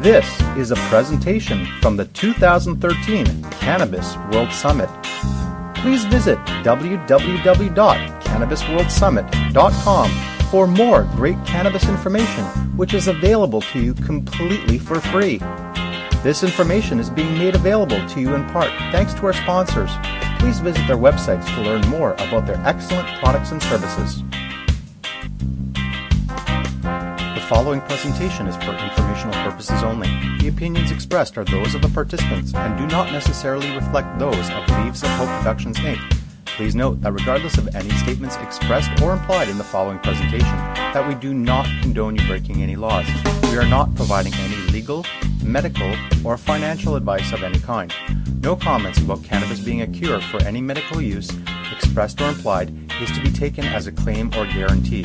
This is a presentation from the 2013 Cannabis World Summit. Please visit www.cannabisworldsummit.com for more great cannabis information, which is available to you completely for free. This information is being made available to you in part thanks to our sponsors. Please visit their websites to learn more about their excellent products and services. The following presentation is for informational purposes only. The opinions expressed are those of the participants and do not necessarily reflect those of Leaves of Hope Productions, Inc. Please note that regardless of any statements expressed or implied in the following presentation, that we do not condone you breaking any laws. We are not providing any legal, medical, or financial advice of any kind. No comments about cannabis being a cure for any medical use, expressed or implied, is to be taken as a claim or guarantee.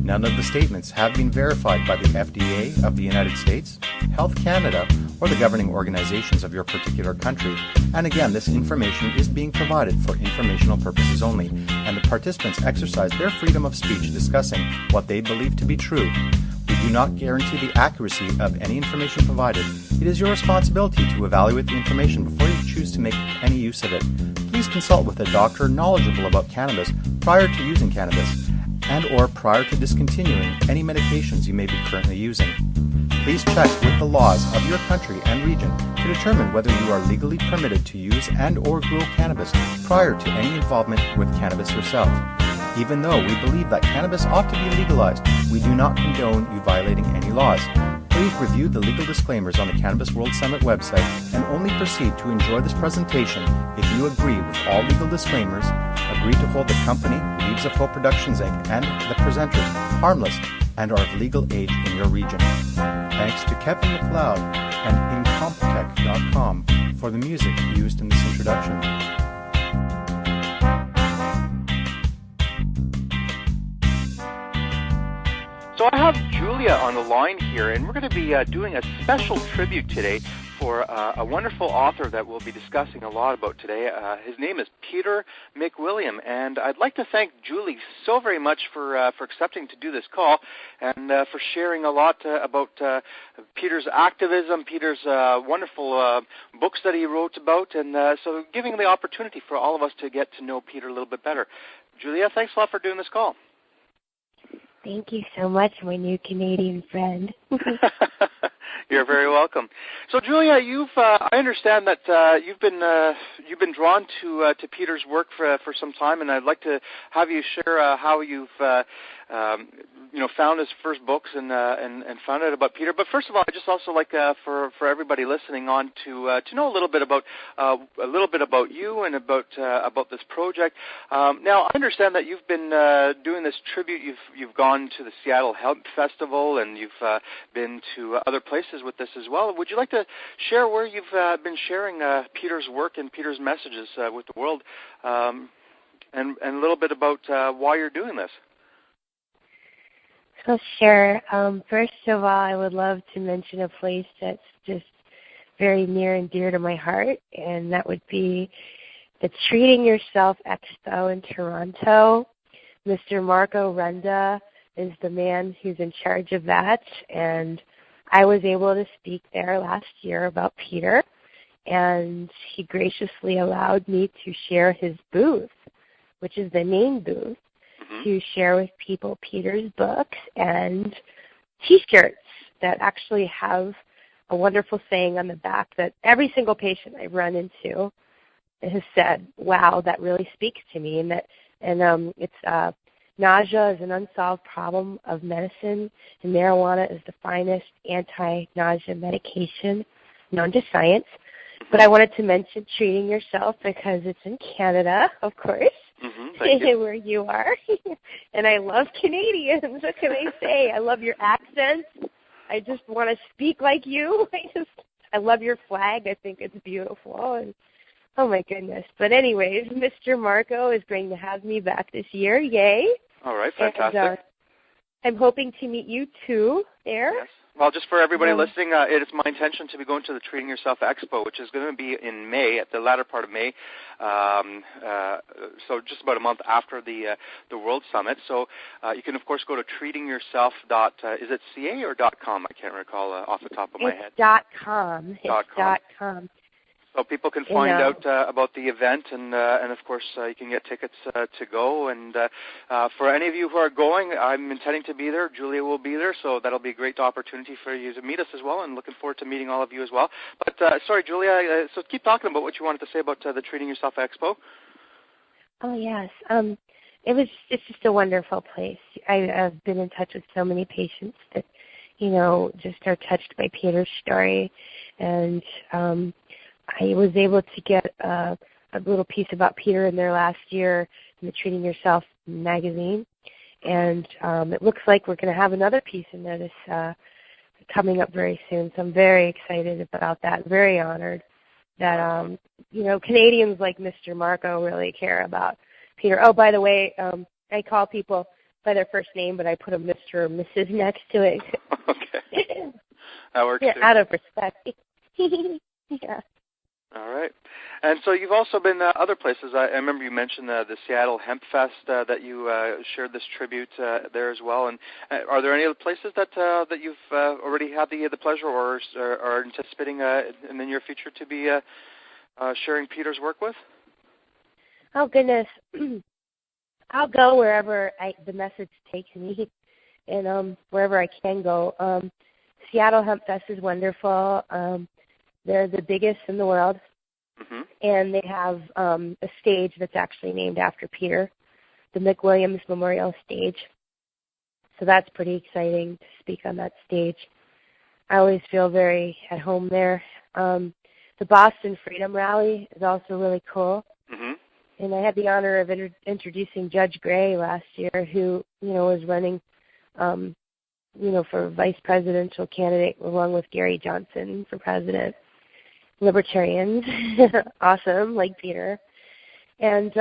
None of the statements have been verified by the FDA of the United States, Health Canada, or the governing organizations of your particular country. And again, this information is being provided for informational purposes only, and the participants exercise their freedom of speech discussing what they believe to be true. We do not guarantee the accuracy of any information provided. It is your responsibility to evaluate the information before you choose to make any use of it. Please consult with a doctor knowledgeable about cannabis prior to using cannabis, and or prior to discontinuing any medications you may be currently using. Please check with the laws of your country and region to determine whether you are legally permitted to use and or grow cannabis prior to any involvement with cannabis yourself. Even though we believe that cannabis ought to be legalized, we do not condone you violating any laws. Please review the legal disclaimers on the Cannabis World Summit website and only proceed to enjoy this presentation if you agree with all legal disclaimers, agree to hold the company, Leaves of Hope Productions, Inc., and the presenters harmless and are of legal age in your region. Thanks to Kevin MacLeod and Incompetech.com for the music used in this introduction. So I have Julia on the line here, and we're going to be doing a special tribute today for a wonderful author that we'll be discussing a lot about today. His name is Peter McWilliams, and I'd like to thank Julie so very much for accepting to do this call and for sharing a lot about Peter's activism, Peter's wonderful books that he wrote about, and so giving the opportunity for all of us to get to know Peter a little bit better. Julia, thanks a lot for doing this call. Thank you so much, my new Canadian friend. You're very welcome. So, Julia, I understand that you've been drawn to Peter's work for some time, and I'd like to have you share how you've found his first books and found out about Peter. But first of all, I just also like for everybody listening on to know a little bit about you and about this project. Now, I understand that you've been doing this tribute. You've gone to the Seattle Hemp Festival, and you've been to other places with this as well. Would you like to share where you've been sharing Peter's work and Peter's messages with the world, and a little bit about why you're doing this? So sure. First of all, I would love to mention a place that's just very near and dear to my heart, and that would be the Treating Yourself Expo in Toronto. Mr. Marco Renda is the man who's in charge of that, and I was able to speak there last year about Peter, and he graciously allowed me to share his booth, which is the main booth, to share with people Peter's books and T-shirts that actually have a wonderful saying on the back that every single patient I've run into has said, "Wow, that really speaks to me." And it's nausea is an unsolved problem of medicine, and marijuana is the finest anti-nausea medication known to science. But I wanted to mention Treating Yourself because it's in Canada, of course. Thank you. Where you are. And I love Canadians. What can I say? I love your accent. I just want to speak like you. I love your flag. I think it's beautiful. And oh, my goodness. But anyways, Mr. Marco is going to have me back this year. Yay. All right, fantastic. I'm hoping to meet you too there. Yes. Well, just for everybody listening, it is my intention to be going to the Treating Yourself Expo, which is going to be in May, at the latter part of May, so just about a month after the World Summit. So you can, of course, go to treatingyourself. Is it .ca or .com? I can't recall off the top of my head. .com. .com. So people can find out about the event, and of course you can get tickets to go. And for any of you who are going, I'm intending to be there. Julia will be there, so that'll be a great opportunity for you to meet us as well. And looking forward to meeting all of you as well. But sorry, Julia. So keep talking about what you wanted to say about the Treating Yourself Expo. Oh yes, it's just a wonderful place. I've been in touch with so many patients that just are touched by Peter's story, and I was able to get a little piece about Peter in there last year in the Treating Yourself magazine, and it looks like we're going to have another piece in there this coming up very soon. So I'm very excited about that. Very honored that Canadians like Mr. Marco really care about Peter. Oh, by the way, I call people by their first name, but I put a Mr. or Mrs. next to it. Okay, that works. Yeah, too. Out of respect. Yeah. All right. And so you've also been other places. I remember you mentioned the Seattle Hemp Fest that you shared this tribute there as well. And are there any other places that you've already had the pleasure or are anticipating in the near future to be sharing Peter's work with? Oh, goodness. I'll go wherever the message takes me and wherever I can go. Seattle Hemp Fest is wonderful. They're the biggest in the world, and they have a stage that's actually named after Peter, the McWilliams Memorial Stage. So that's pretty exciting to speak on that stage. I always feel very at home there. The Boston Freedom Rally is also really cool. And I had the honor of introducing Judge Gray last year, who, was running for vice presidential candidate along with Gary Johnson for president. Libertarians, awesome, like Peter. And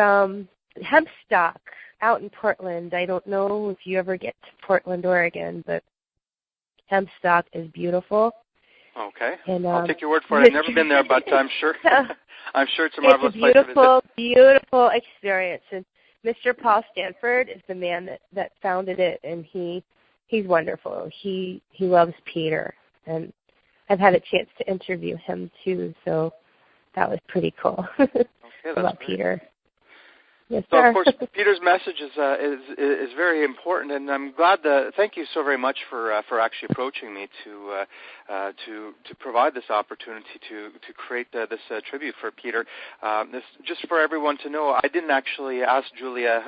hemp stock out in Portland. I don't know if you ever get to Portland, Oregon, but hemp stock is beautiful. Okay, and, I'll take your word for it. I've never been there, but I'm sure it's a marvelous place to visit. It's a beautiful experience. And Mr. Paul Stanford is the man that founded it, and he's wonderful. He loves Peter, and I've had a chance to interview him too, so that was pretty cool. About Peter. Yes, so sir. of course, Peter's message is very important, and I'm glad. Thank you so very much for actually approaching me to provide this opportunity to create this tribute for Peter. This just for everyone to know. I didn't actually ask Julia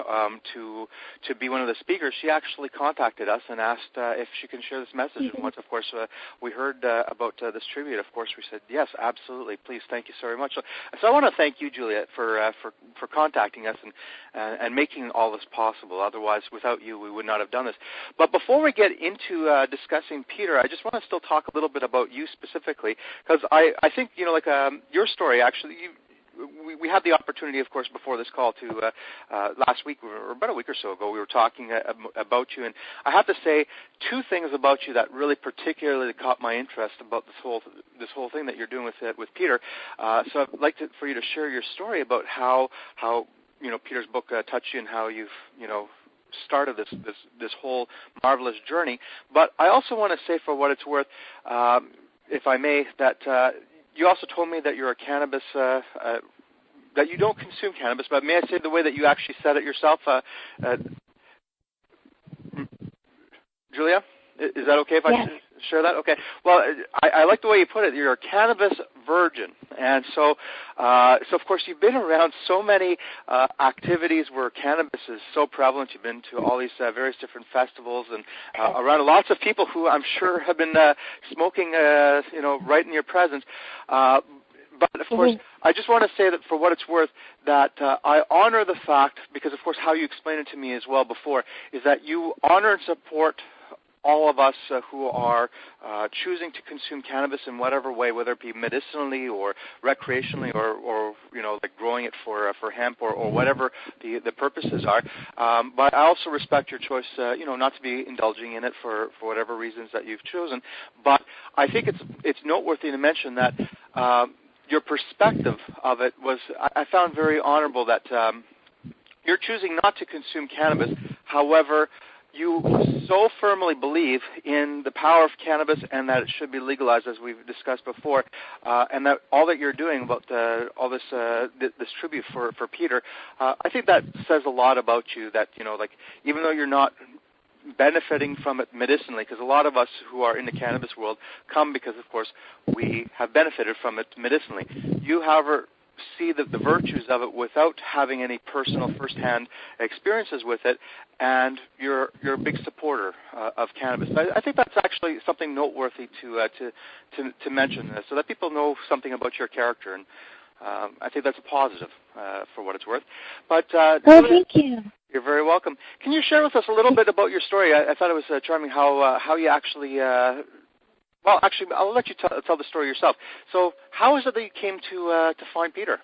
to be one of the speakers. She actually contacted us and asked if she can share this message. And once, of course, we heard about this tribute, of course, we said yes, absolutely, please, thank you so very much. So I want to thank you, Julia, for contacting us and making all this possible. Otherwise, without you, we would not have done this. But before we get into discussing Peter, I just want to still talk a little bit about you specifically, because I think, your story, actually, we had the opportunity, of course, before this call to last week, or about a week or so ago, we were talking about you, and I have to say two things about you that really particularly caught my interest about this whole thing that you're doing with Peter. So I'd like for you to share your story about how Peter's book touched you and how you've started this whole marvelous journey. But I also want to say, for what it's worth, if I may, that you also told me that you're a cannabis, that you don't consume cannabis, but may I say the way that you actually said it yourself? Julia, is that okay if I share that? Okay. Well, I like the way you put it. You're a cannabis virgin. And so of course, you've been around so many activities where cannabis is so prevalent. You've been to all these various different festivals and around lots of people who I'm sure have been smoking, right in your presence. But, of course, I just want to say that for what it's worth, that I honor the fact, because, of course, how you explained it to me as well before, is that you honor and support all of us who are choosing to consume cannabis in whatever way, whether it be medicinally or recreationally or like growing it for hemp or whatever the purposes are. But I also respect your choice, not to be indulging in it for whatever reasons that you've chosen. But I think it's noteworthy to mention that your perspective of it was, I found very honorable that you're choosing not to consume cannabis. However, you so firmly believe in the power of cannabis and that it should be legalized, as we've discussed before, and that all that you're doing about all this tribute for Peter, I think that says a lot about you. That like even though you're not benefiting from it medicinally, because a lot of us who are in the cannabis world come because, of course, we have benefited from it medicinally. You, however, see the virtues of it without having any personal first-hand experiences with it, and you're a big supporter of cannabis. I think that's actually something noteworthy to mention, so that people know something about your character, and I think that's a positive for what it's worth. But thank you. You're very welcome. Can you share with us a little bit about your story? I thought it was charming how you actually. Well, actually, I'll let you tell the story yourself. So, how is it that you came to find Peter?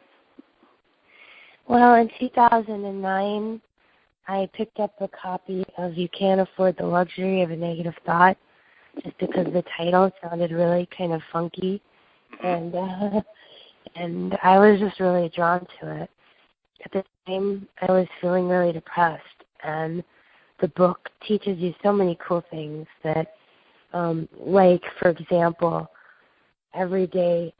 Well, in 2009, I picked up a copy of "You Can't Afford the Luxury of a Negative Thought," just because the title sounded really kind of funky, and I was just really drawn to it. At the time, I was feeling really depressed, and the book teaches you so many cool things that, like, for example, every day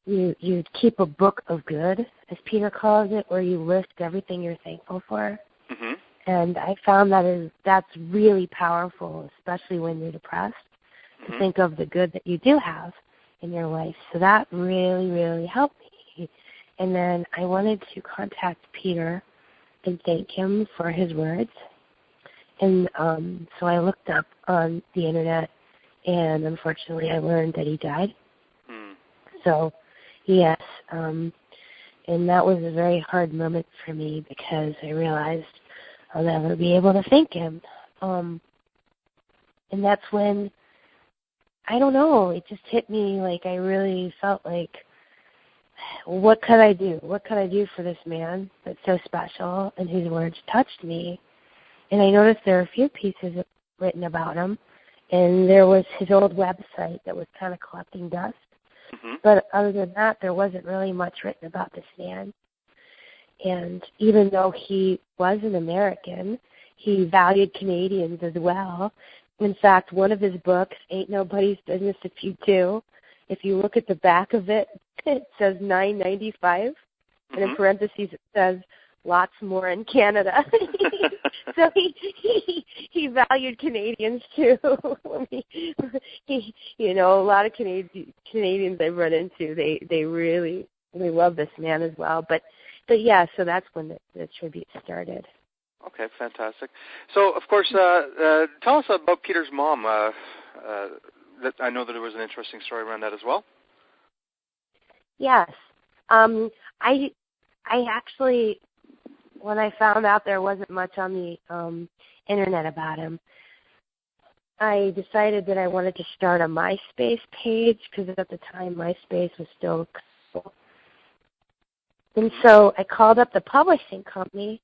you keep a book of good, as Peter calls it, where you list everything you're thankful for. Mm-hmm. And I found that's really powerful, especially when you're depressed, to think of the good that you do have in your life. So that really, really helped me. And then I wanted to contact Peter and thank him for his words. And so I looked up on the internet, and unfortunately I learned that he died. So, yes, and that was a very hard moment for me because I realized I'll never be able to thank him. And that's when, I don't know, it just hit me like I really felt like, what could I do? What could I do for this man that's so special and whose words touched me? And I noticed there were a few pieces written about him, and there was his old website that was kind of collecting dust. Mm-hmm. But other than that, there wasn't really much written about this man. And even though he was an American, he valued Canadians as well. In fact, one of his books, Ain't Nobody's Business If You Do, if you look at the back of it, it says $9.95, and in parentheses it says lots more in Canada. So he valued Canadians too. A lot of Canadians I've run into, they really love this man as well. But yeah, so that's when the tribute started. Okay, fantastic. So, of course, tell us about Peter's mom. That I know that there was an interesting story around that as well. Yes. I actually, when I found out there wasn't much on the internet about him, I decided that I wanted to start a MySpace page because at the time MySpace was still cool. And so I called up the publishing company,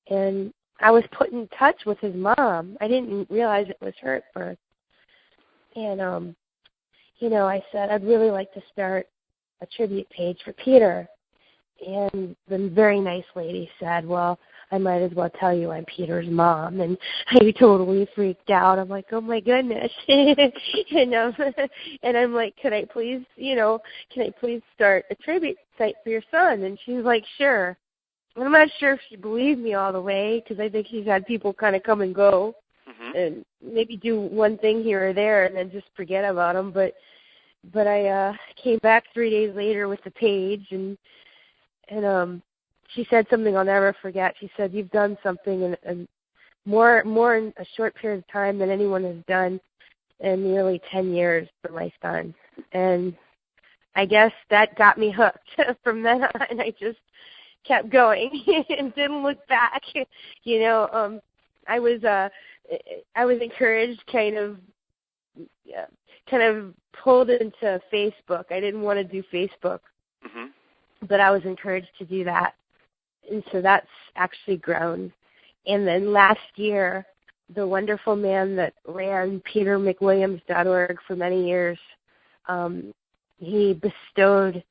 and I was put in touch with his mom. I didn't realize it was her at first. And, I said, I'd really like to start a tribute page for Peter. And the very nice lady said, well, I might as well tell you I'm Peter's mom. And I totally freaked out. I'm like, oh, my goodness. and I'm like, can I please start a tribute site for your son? And she's like, sure. And I'm not sure if she believed me all the way because I think she's had people kind of come and go and maybe do one thing here or there and then just forget about them. But I came back 3 days later with the page, and she said something I'll never forget. She said, you've done something in more in a short period of time than anyone has done in nearly 10 years for my son. And I guess that got me hooked. From then on, I just kept going and didn't look back. I was I was encouraged, kind of pulled into Facebook. I didn't want to do Facebook, but I was encouraged to do that. And so that's actually grown. And then last year, the wonderful man that ran petermcwilliams.org for many years, he bestowed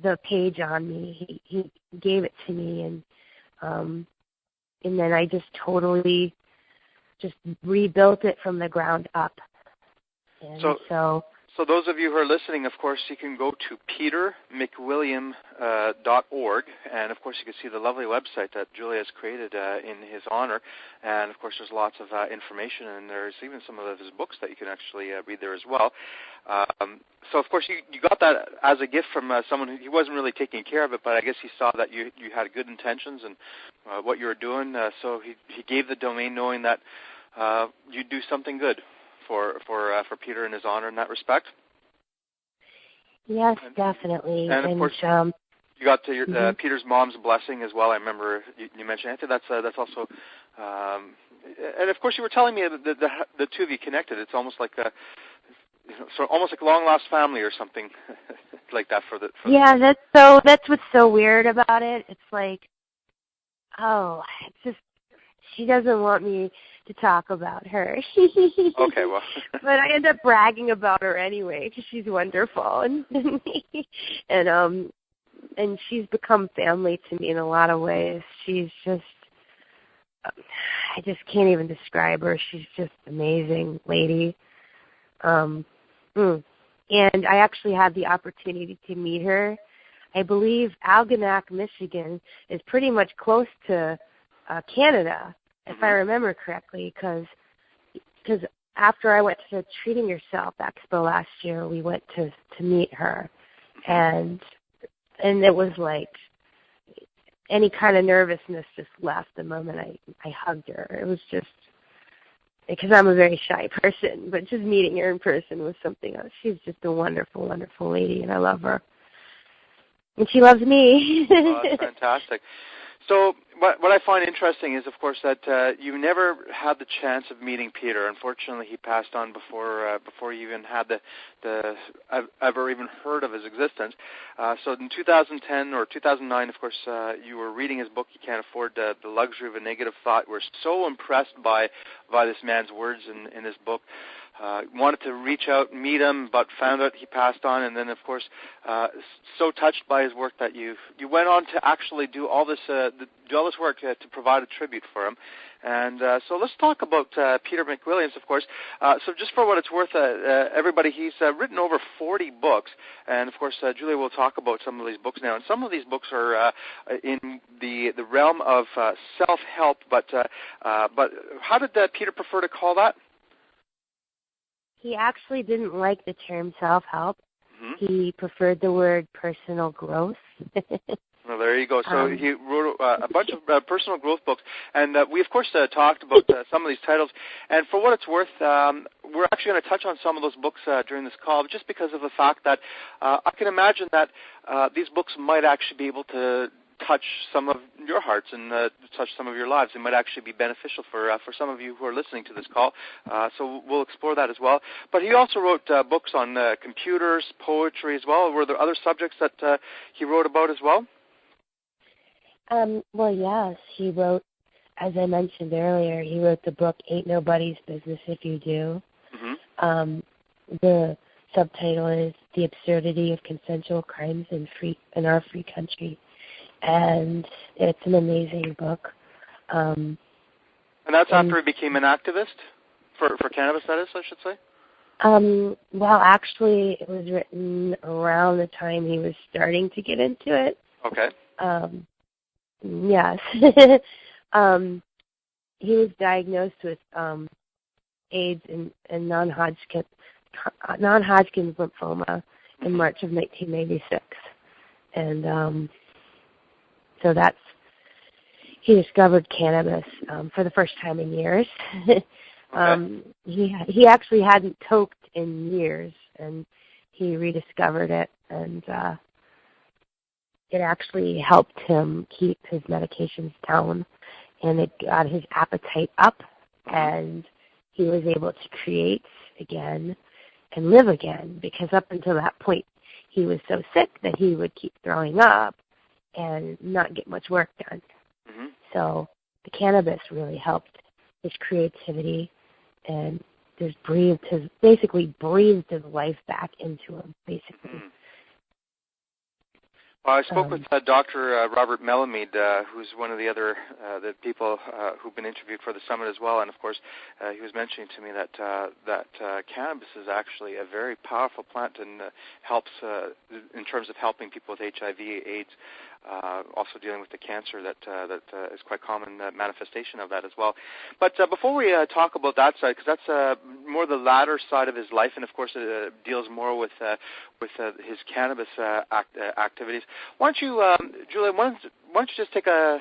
the page on me. He gave it to me, and then I just totally just rebuilt it from the ground up. And so those of you who are listening, of course, you can go to petermcwilliams.org, and of course you can see the lovely website that Julia has created in his honor. And of course there's lots of information, and there's even some of his books that you can actually read there as well. So of course you got that as a gift from someone who he wasn't really taking care of it, but I guess he saw that you had good intentions and what you were doing. So he gave the domain knowing that you'd do something good for Peter in his honor in that respect. Yes, definitely. And of course, you got to your, Peter's mom's blessing as well. I remember you mentioned. I think that's also. And of course, you were telling me that the two of you connected. It's almost like almost like long lost family or something like that that's what's so weird about it. It's like, it's just she doesn't want me to talk about her. Okay, well. But I end up bragging about her anyway because she's wonderful, and she's become family to me in a lot of ways. She's just, I just can't even describe her. She's just amazing lady. And I actually had the opportunity to meet her. I believe Algonac, Michigan is pretty much close to Canada, if I remember correctly, because after I went to the Treating Yourself Expo last year, we went to meet her, and it was like any kind of nervousness just left the moment I hugged her. It was just, because I'm a very shy person, but just meeting her in person was something else. She's just a wonderful, wonderful lady, and I love her. And she loves me. Oh, that's fantastic. So what I find interesting is, of course, that you never had the chance of meeting Peter. Unfortunately, he passed on before you even had ever even heard of his existence. So in 2010 or 2009, of course, you were reading his book, You Can't Afford the Luxury of a Negative Thought. We're so impressed by this man's words in this book. Wanted to reach out, meet him, but found out he passed on, and then, of course, so touched by his work that you went on to actually do all this work to provide a tribute for him. And so let's talk about Peter McWilliams, of course. So just for what it's worth, everybody, he's written over 40 books, and of course, Julia will talk about some of these books now. And some of these books are in the realm of self-help, but how did Peter prefer to call that? He actually didn't like the term self-help. He preferred the word personal growth. Well, there you go. So he wrote a bunch of personal growth books, and we, of course, talked about some of these titles. And for what it's worth, we're actually going to touch on some of those books during this call, just because of the fact that I can imagine that these books might actually be able to touch some of your hearts and touch some of your lives. It might actually be beneficial for some of you who are listening to this call. So we'll explore that as well. But he also wrote books on computers, poetry as well. Were there other subjects that he wrote about as well? Well, yes. He wrote, as I mentioned earlier, he wrote the book Ain't Nobody's Business If You Do. The subtitle is The Absurdity of Consensual Crimes in Our Free Country. And it's an amazing book. And that's after he became an activist for cannabis, that is, I should say? Well, actually, it was written around the time he was starting to get into it. Okay. Yes. He was diagnosed with AIDS and non-Hodgkin's lymphoma in March of 1996. And so he discovered cannabis for the first time in years. He actually hadn't toked in years, and he rediscovered it, and it actually helped him keep his medications down, and it got his appetite up, and he was able to create again and live again, because up until that point he was so sick that he would keep throwing up and not get much work done. Mm-hmm. So the cannabis really helped his creativity and just basically breathed his life back into him, basically. Mm-hmm. Well, I spoke with Dr. Robert Melamede, who's one of the other the people who've been interviewed for the summit as well, and of course, he was mentioning to me that cannabis is actually a very powerful plant and helps in terms of helping people with HIV/AIDS, also dealing with the cancer that is quite common manifestation of that as well. But before we talk about that side, because that's more the latter side of his life, and of course it deals more with his cannabis activities. Why don't you, Julia, why don't you just take a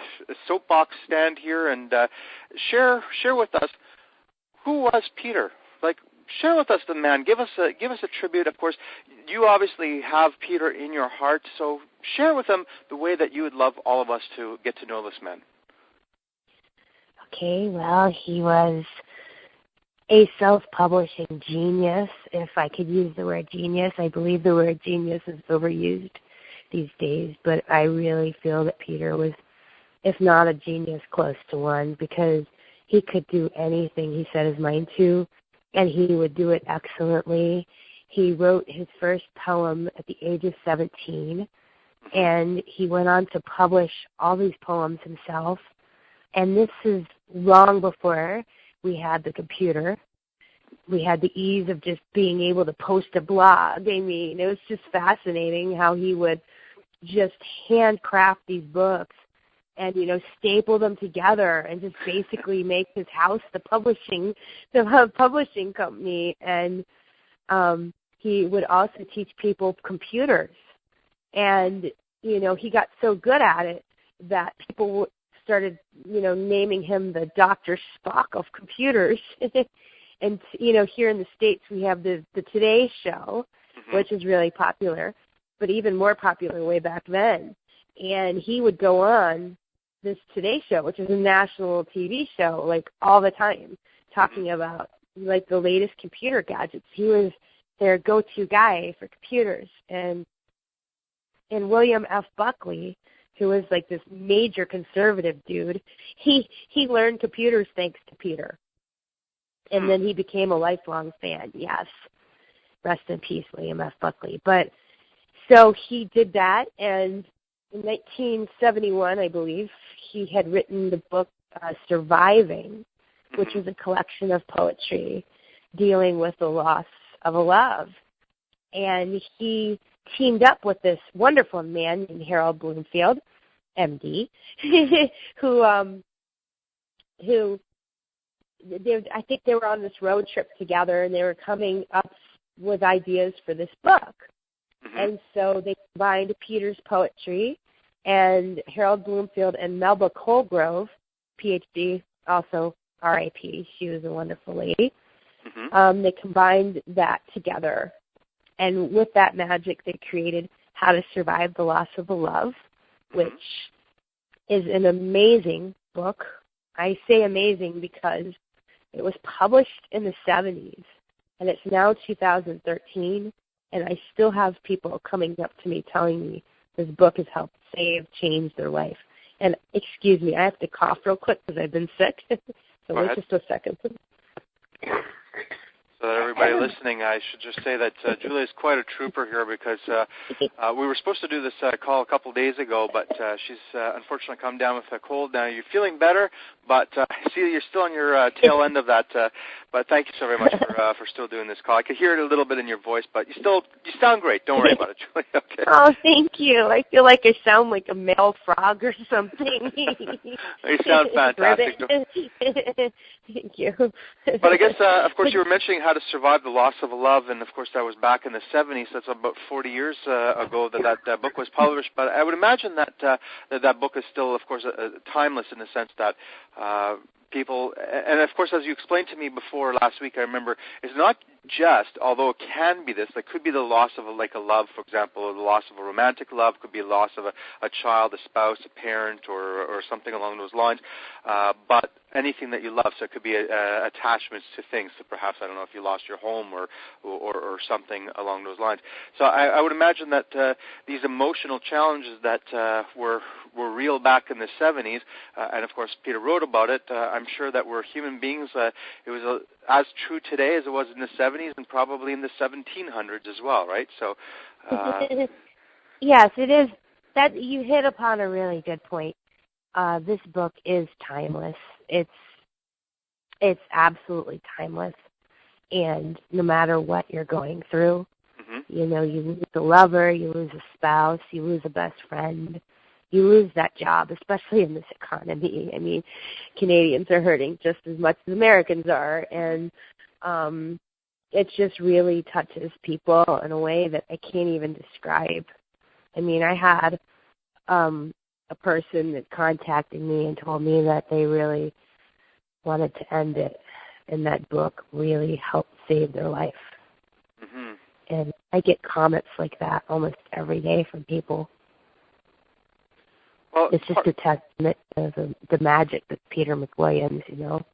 soapbox stand here and share with us who was Peter? Like, share with us the man. Give us a tribute. Of course, you obviously have Peter in your heart, so share with him the way that you would love all of us to get to know this man. Okay, well, he was a self-publishing genius, if I could use the word genius. I believe the word genius is overused these days, but I really feel that Peter was, if not a genius, close to one, because he could do anything he set his mind to, and he would do it excellently. He wrote his first poem at the age of 17, and he went on to publish all these poems himself. And this is long before we had the computer. We had the ease of just being able to post a blog. I mean, it was just fascinating how he would just handcraft these books and, staple them together and just basically make his house the publishing company. And he would also teach people computers. And, he got so good at it that people started, naming him the Dr. Spock of computers. And, here in the States we have the Today Show, which is really popular, but even more popular way back then. And he would go on this Today Show, which is a national TV show, like all the time, talking about like the latest computer gadgets. He was their go-to guy for computers. And William F. Buckley, who was like this major conservative dude, he learned computers thanks to Peter. And then he became a lifelong fan, yes. Rest in peace, William F. Buckley. But so he did that, and in 1971, I believe, he had written the book Surviving, which was a collection of poetry dealing with the loss of a love. And he teamed up with this wonderful man named Harold Bloomfield, MD, who I think they were on this road trip together, and they were coming up with ideas for this book. And so they combined Peter's poetry and Harold Bloomfield and Melba Colgrove, PhD, also R.I.P. She was a wonderful lady. They combined that together. And with that magic, they created How to Survive the Loss of a Love, which is an amazing book. I say amazing because it was published in the 70s, and it's now 2013, and I still have people coming up to me telling me this book has helped change their life. And excuse me, I have to cough real quick because I've been sick. So wait just a second. So everybody listening, I should just say that Julia is quite a trooper here, because we were supposed to do this call a couple days ago, but she's unfortunately come down with a cold now. You're feeling better, but I see you're still on your tail end of that. But thank you so very much for still doing this call. I could hear it a little bit in your voice, but you sound great. Don't worry about it, Julia. Okay. Oh, thank you. I feel like I sound like a male frog or something. You sound fantastic. Thank you. But I guess, of course, you were mentioning How to Survive the Loss of a Love, and of course that was back in the 70s. That's about 40 years ago that book was published. But I would imagine that that book is still, of course, timeless in the sense that people, and of course, as you explained to me before last week, I remember, it's not just, although it can be this, it could be the loss of a love, for example, or the loss of a romantic love, could be a loss of a child, a spouse, a parent, or something along those lines, but anything that you love. So it could be attachments to things. So perhaps, I don't know, if you lost your home or something along those lines. So I would imagine that these emotional challenges that were real back in the 70s, and of course Peter wrote about it, I'm sure that we're human beings. It was as true today as it was in the 70s and probably in the 1700s as well, right? So yes, it is. That you hit upon a really good point. This book is timeless. It's absolutely timeless, and no matter what you're going through, you know, you lose a lover, you lose a spouse, you lose a best friend, you lose that job, especially in this economy. I mean, Canadians are hurting just as much as Americans are, and it just really touches people in a way that I can't even describe. I mean, I had a person that contacted me and told me that they really wanted to end it, and that book really helped save their life. And I get comments like that almost every day from people. Well, it's just a testament to the magic that Peter McWilliams, you know.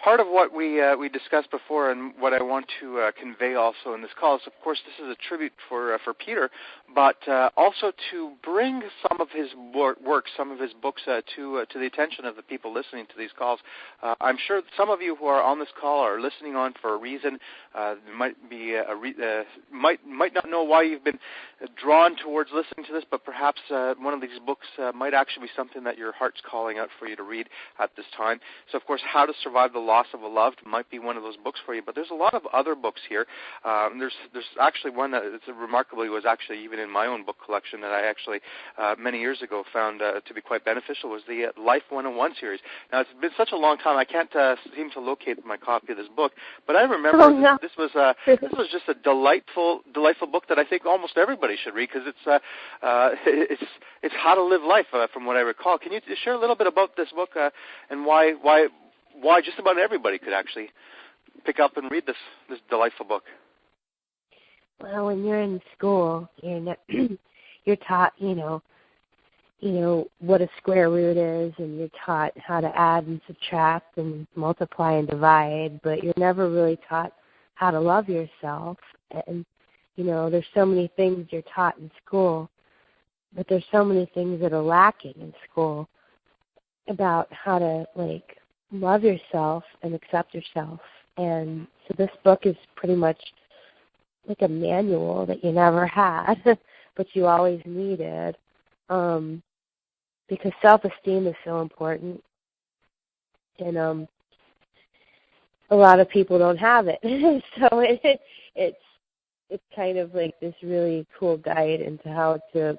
Part of what we discussed before, and what I want to convey also in this call is, of course, this is a tribute for Peter, but also to bring some of his work, some of his books to the attention of the people listening to these calls. I'm sure some of you who are on this call are listening on for a reason. There might be might not know why you've been drawn towards listening to this, but perhaps one of these books might actually be something that your heart's calling out for you to read at this time. So, of course, How to Survive the Loss of a Loved might be one of those books for you, but there's a lot of other books here. There's actually one that remarkably was actually even in my own book collection that I actually many years ago found to be quite beneficial, was the Life 101 series. Now, it's been such a long time, I can't seem to locate my copy of this book, but I remember this was just a delightful book that I think almost everybody should read, because it's how to live life, from what I recall. Can you share a little bit about this book and why just about everybody could actually pick up and read this delightful book? Well, when you're in school, you're taught, you know what a square root is, and you're taught how to add and subtract and multiply and divide, but you're never really taught how to love yourself. And, you know, there's so many things you're taught in school, but there's so many things that are lacking in school about how to, like, love yourself and accept yourself. And so this book is pretty much like a manual that you never had, but you always needed, because self-esteem is so important, and a lot of people don't have it. So it's kind of like this really cool guide into how to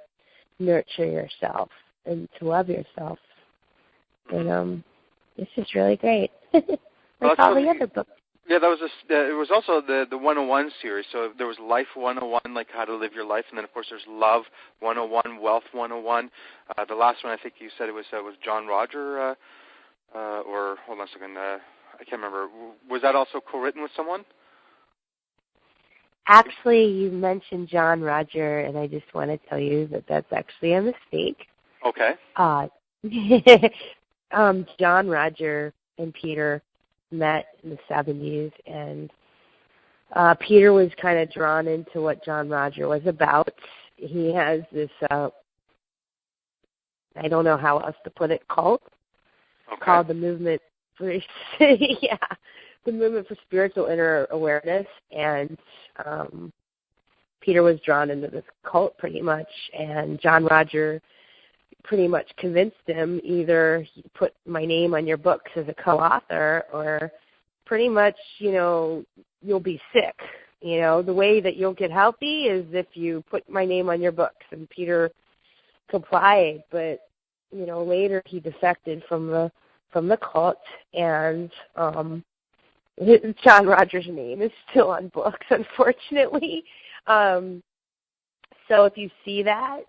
nurture yourself and to love yourself, and it's just really great. Like all the other books. Yeah, that was it was also the 101 series. So there was Life 101, like how to live your life, and then of course there's Love 101, Wealth 101. The last one, I think you said it was John Roger, or hold on a second, I can't remember. Was that also co-written with someone? Actually, you mentioned John Roger, and I just want to tell you that that's actually a mistake. Okay. John Roger and Peter met in the 70s, and Peter was kind of drawn into what John Roger was about. He has this, I don't know how else to put it, cult, called the Movement for, the Movement for Spiritual Inner Awareness, and Peter was drawn into this cult pretty much, and John Roger pretty much convinced him, either put my name on your books as a co-author, or pretty much, you'll be sick. The way that you'll get healthy is if you put my name on your books. And Peter complied, but later he defected from the cult, and John Rogers' name is still on books, unfortunately. So if you see that,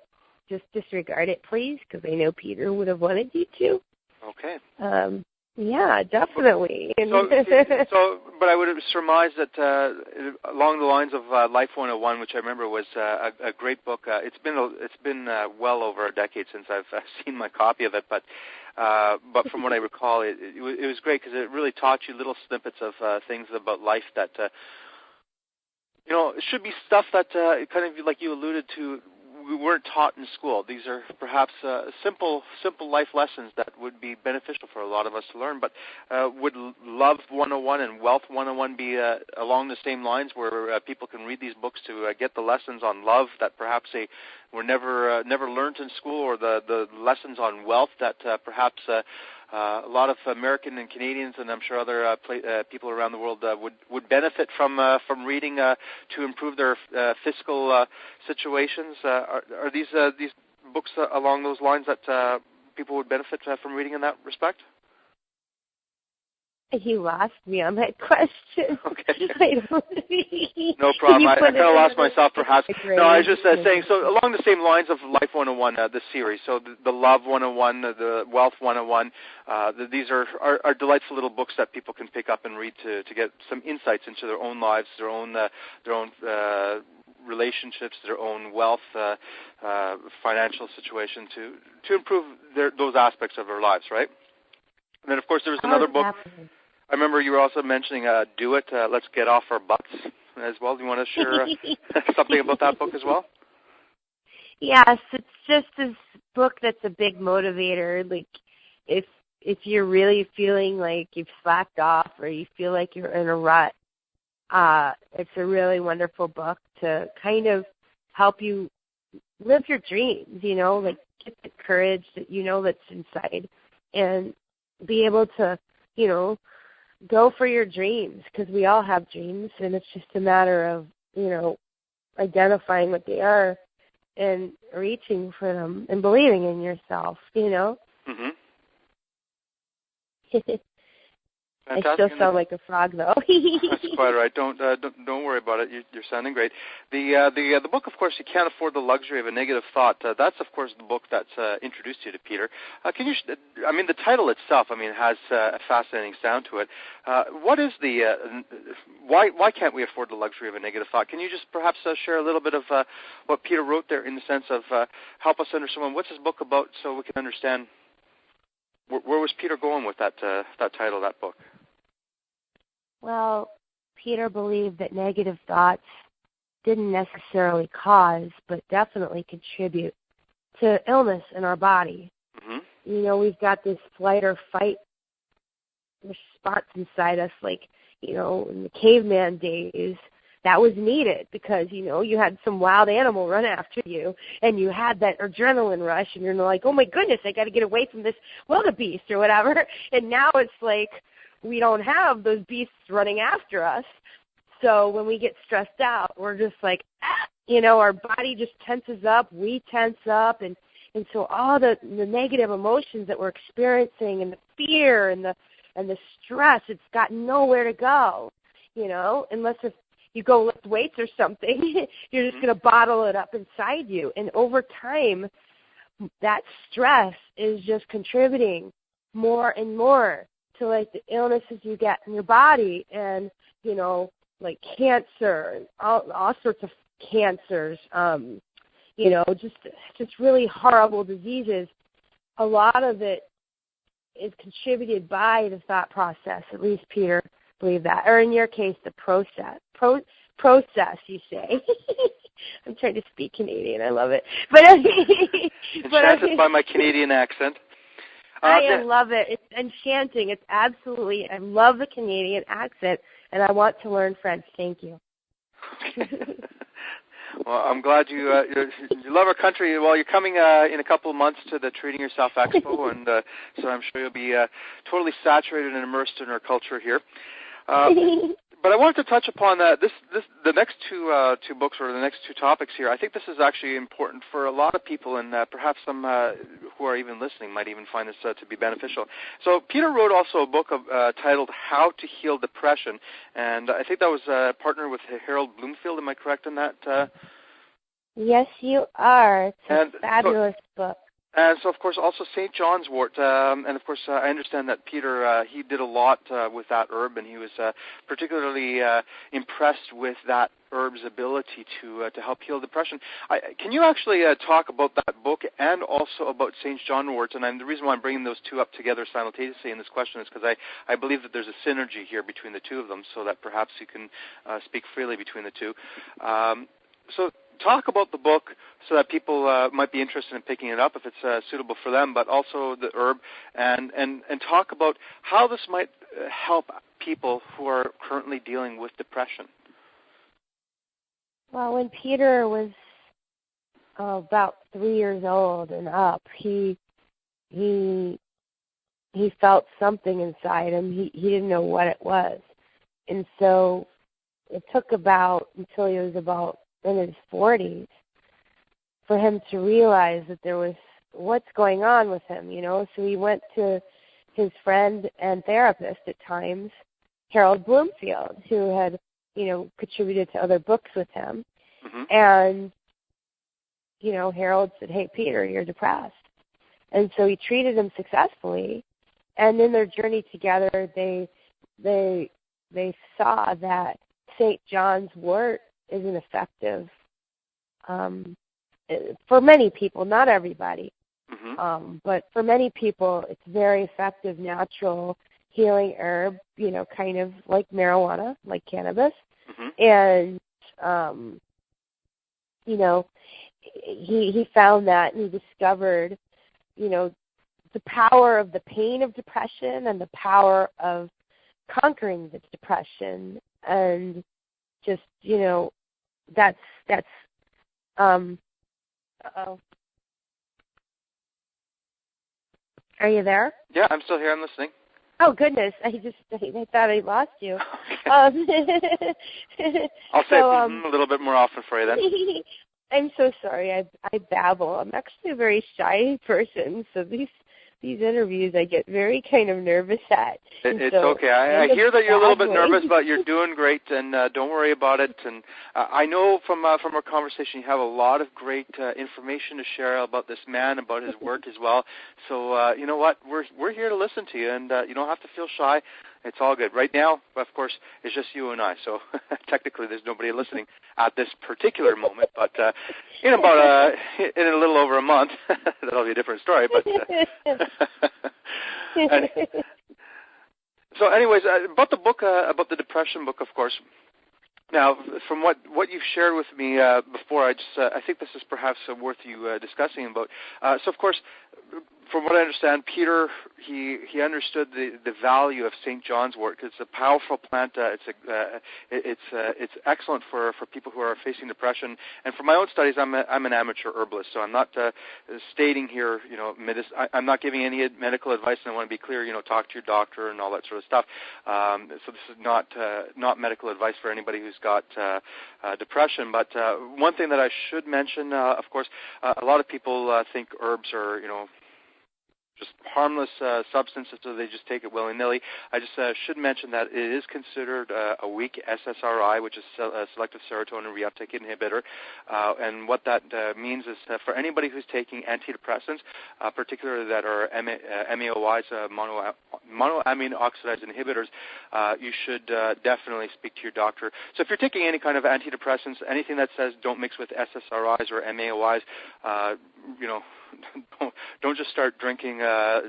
just disregard it, please, because I know Peter would have wanted you to. Okay. Yeah, definitely. But I would surmise that along the lines of Life 101, which I remember was a great book. It's been well over a decade since I've seen my copy of it, but from what I recall, it was great because it really taught you little snippets of things about life that it should be stuff that kind of like you alluded to. We weren't taught in school. These are perhaps simple life lessons that would be beneficial for a lot of us to learn. But would Love 101 and Wealth 101 be along the same lines where people can read these books to get the lessons on love that perhaps they were never learned in school, or the lessons on wealth that perhaps a lot of American and Canadians, and I'm sure other people around the world would benefit from reading to improve their fiscal situations? Are these books along those lines that people would benefit from reading in that respect? You lost me on that question. Okay. No problem. I kind of lost myself, perhaps. No, I was just saying, so along the same lines of Life 101, the series, so the Love 101, the Wealth 101, these are delightful little books that people can pick up and read to get some insights into their own lives, their own relationships, their own wealth, financial situation to improve those aspects of their lives, right? And then, of course, there was another book. Definitely. I remember you were also mentioning Do It, Let's Get Off Our Butts as well. Do you want to share something about that book as well? Yes, it's just this book that's a big motivator. Like, if you're really feeling like you've slacked off or you feel like you're in a rut, it's a really wonderful book to kind of help you live your dreams, like get the courage that that's inside and be able to, go for your dreams, because we all have dreams, and it's just a matter of, identifying what they are and reaching for them and believing in yourself, Mm-hmm. I still sound like a frog, though. That's quite all right. Don't worry about it. You're sounding great. The book, of course, You Can't Afford the Luxury of a Negative Thought. That's, of course, the book that's introduced you to Peter. The title itself, has a fascinating sound to it. What is why can't we afford the luxury of a negative thought? Can you just perhaps share a little bit of what Peter wrote there in the sense of help us understand what's his book about, so we can understand where was Peter going with that title, that book? Well, Peter believed that negative thoughts didn't necessarily cause, but definitely contribute to illness in our body. Mm-hmm. We've got this flight or fight response inside us, like, in the caveman days, that was needed because, you had some wild animal run after you, and you had that adrenaline rush, and you're like, oh, my goodness, I got to get away from this wildebeest or whatever. And now it's like we don't have those beasts running after us. So when we get stressed out, we're just like, our body just tenses up, we tense up, and so all the negative emotions that we're experiencing and the fear and the stress, it's got nowhere to go, unless if you go lift weights or something, you're just going to bottle it up inside you. And over time, that stress is just contributing more and more to, like, the illnesses you get in your body and, like cancer and all sorts of cancers, just really horrible diseases. A lot of it is contributed by the thought process, at least Peter believed that. Or in your case, the process, you say. I'm trying to speak Canadian. I love it. Enchanted by my Canadian accent. I love it. It's enchanting. It's absolutely, I love the Canadian accent, and I want to learn French. Thank you. Well, I'm glad you love our country. Well, you're coming in a couple of months to the Treating Yourself Expo, and so I'm sure you'll be totally saturated and immersed in our culture here. But I wanted to touch upon the next two books, or the next two topics here. I think this is actually important for a lot of people, and perhaps some who are even listening might even find this to be beneficial. So Peter wrote also a book titled How to Heal Depression, and I think that was partnered with Harold Bloomfield. Am I correct in that? Yes, you are. It's a fabulous book. And so, of course, also St. John's wort. And, of course, I understand that Peter, he did a lot with that herb, and he was particularly impressed with that herb's ability to help heal depression. Can you actually talk about that book and also about St. John wort? And the reason why I'm bringing those two up together simultaneously in this question is because I believe that there's a synergy here between the two of them, so that perhaps you can speak freely between the two. So talk about the book so that people might be interested in picking it up if it's suitable for them, but also the herb, and talk about how this might help people who are currently dealing with depression. Well, when Peter was about 3 years old and up, he felt something inside him. He didn't know what it was. And so it took about until he was about in his 40s for him to realize that there was what's going on with him, you know. So he went to his friend and therapist at times, Harold Bloomfield, who had, you know, contributed to other books with him. Mm-hmm. And, you know, Harold said, "Hey, Peter, you're depressed." And so he treated him successfully. And in their journey together, they saw that St. John's wort is an effective, for many people, not everybody, but for many people, it's very effective, natural, healing herb, you know, kind of like marijuana, like cannabis. And, you know, he found that, and he discovered, you know, the power of the pain of depression and the power of conquering the depression, and just, you know, that's uh-oh. Are you there? Yeah, I'm still here. I'm listening. Oh, goodness. I thought I lost you. I'll say a little bit more often for you then. I'm so sorry. I babble. I'm actually a very shy person, so these interviews I get very kind of nervous at. It's okay. I hear that you're a little bit nervous, but you're doing great, and don't worry about it. And I know from our conversation you have a lot of great information to share about this man, about his work as well. So you know what? We're here to listen to you, and you don't have to feel shy. It's all good. Right now, of course, it's just you and I, so technically there's nobody listening at this particular moment, but in a little over a month, that'll be a different story. But so anyways, about the book, about the depression book, of course. Now, from what you've shared with me before, I think this is perhaps worth you discussing about. So, of course, from what I understand, Peter, he understood the value of St. John's wort. It's a powerful plant. It's excellent for people who are facing depression. And for my own studies, I'm an amateur herbalist, so I'm not stating here, you know, I'm not giving any medical advice. And I want to be clear, you know, talk to your doctor and all that sort of stuff. So this is not medical advice for anybody who's got depression. But one thing that I should mention, of course, a lot of people think herbs are, you know, just harmless substances, so they just take it willy-nilly. I just should mention that it is considered a weak SSRI, which is selective serotonin reuptake inhibitor. And what that means is for anybody who's taking antidepressants, particularly that are MAOIs, monoamine oxidase inhibitors, you should definitely speak to your doctor. So if you're taking any kind of antidepressants, anything that says don't mix with SSRIs or MAOIs, you know, don't just start drinking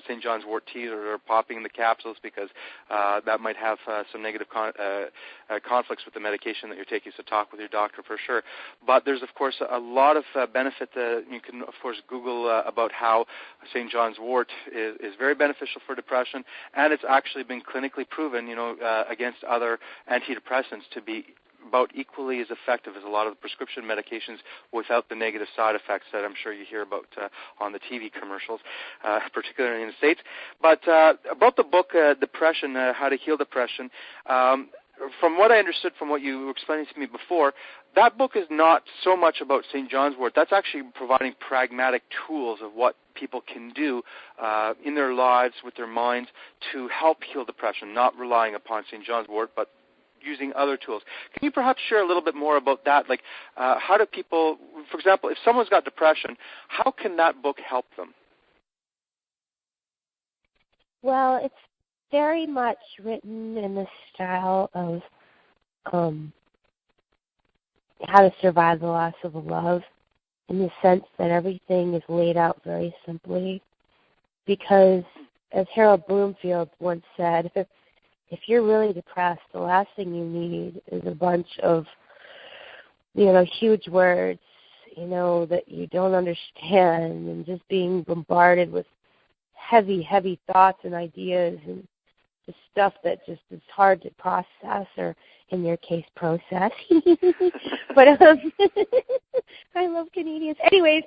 St. John's wort tea or popping the capsules, because that might have some negative conflicts with the medication that you're taking, so talk with your doctor for sure. But there's, of course, a lot of benefit that you can, of course, Google about how St. John's wort is very beneficial for depression, and it's actually been clinically proven, you know, against other antidepressants to be about equally as effective as a lot of the prescription medications without the negative side effects that I'm sure you hear about on the TV commercials, particularly in the States. But about the book, Depression, How to Heal Depression, from what I understood from what you were explaining to me before, that book is not so much about St. John's wort. That's actually providing pragmatic tools of what people can do in their lives, with their minds, to help heal depression, not relying upon St. John's wort, but using other tools. Can you perhaps share a little bit more about that? Like, how do people, for example, if someone's got depression, how can that book help them? Well, it's very much written in the style of how to survive the loss of a love, in the sense that everything is laid out very simply. Because, as Harold Bloomfield once said, if you're really depressed, the last thing you need is a bunch of, huge words, that you don't understand, and just being bombarded with heavy, heavy thoughts and ideas and the stuff that just is hard to process, or in your case, process. But I love Canadians. Anyways,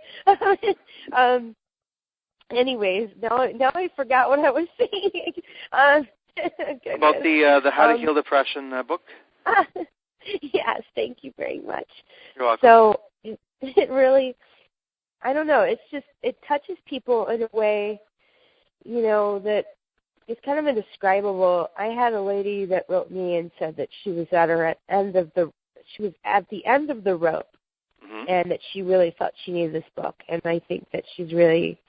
now I forgot what I was saying. About the How to Heal Depression book? Yes, thank you very much. You're welcome. So it really, I don't know, it touches people in a way, that it's kind of indescribable. I had a lady that wrote me and said that she was at the end of the rope, mm-hmm. and that she really felt she needed this book. And I think that she's really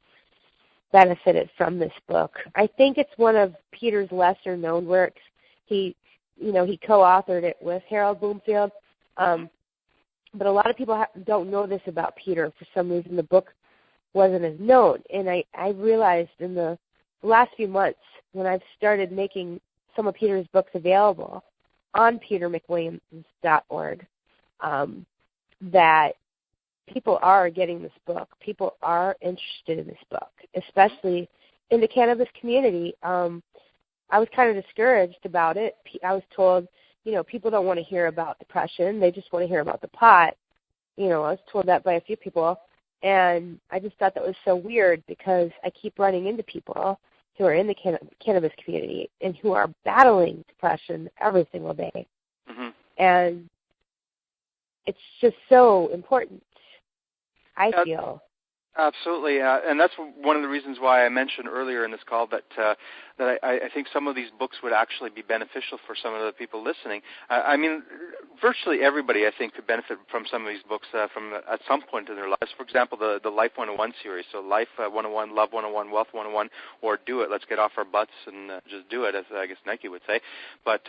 benefited from this book. I think it's one of Peter's lesser known works. He co-authored it with Harold Bloomfield, but a lot of people don't know this about Peter. For some reason, the book wasn't as known, and I realized in the last few months, when I've started making some of Peter's books available on petermcwilliams.org, that people are getting this book. People are interested in this book, especially in the cannabis community. I was kind of discouraged about it. I was told, people don't want to hear about depression. They just want to hear about the pot. I was told that by a few people, and I just thought that was so weird, because I keep running into people who are in the cannabis community and who are battling depression every single day. Mm-hmm. And it's just so important, I feel. Absolutely, and that's one of the reasons why I mentioned earlier in this call that I think some of these books would actually be beneficial for some of the people listening. I mean, virtually everybody, I think, could benefit from some of these books from at some point in their lives. For example, the Life 101 series, so Life 101, Love 101, Wealth 101, or Do It. Let's get off our butts and just do it, as I guess Nike would say. But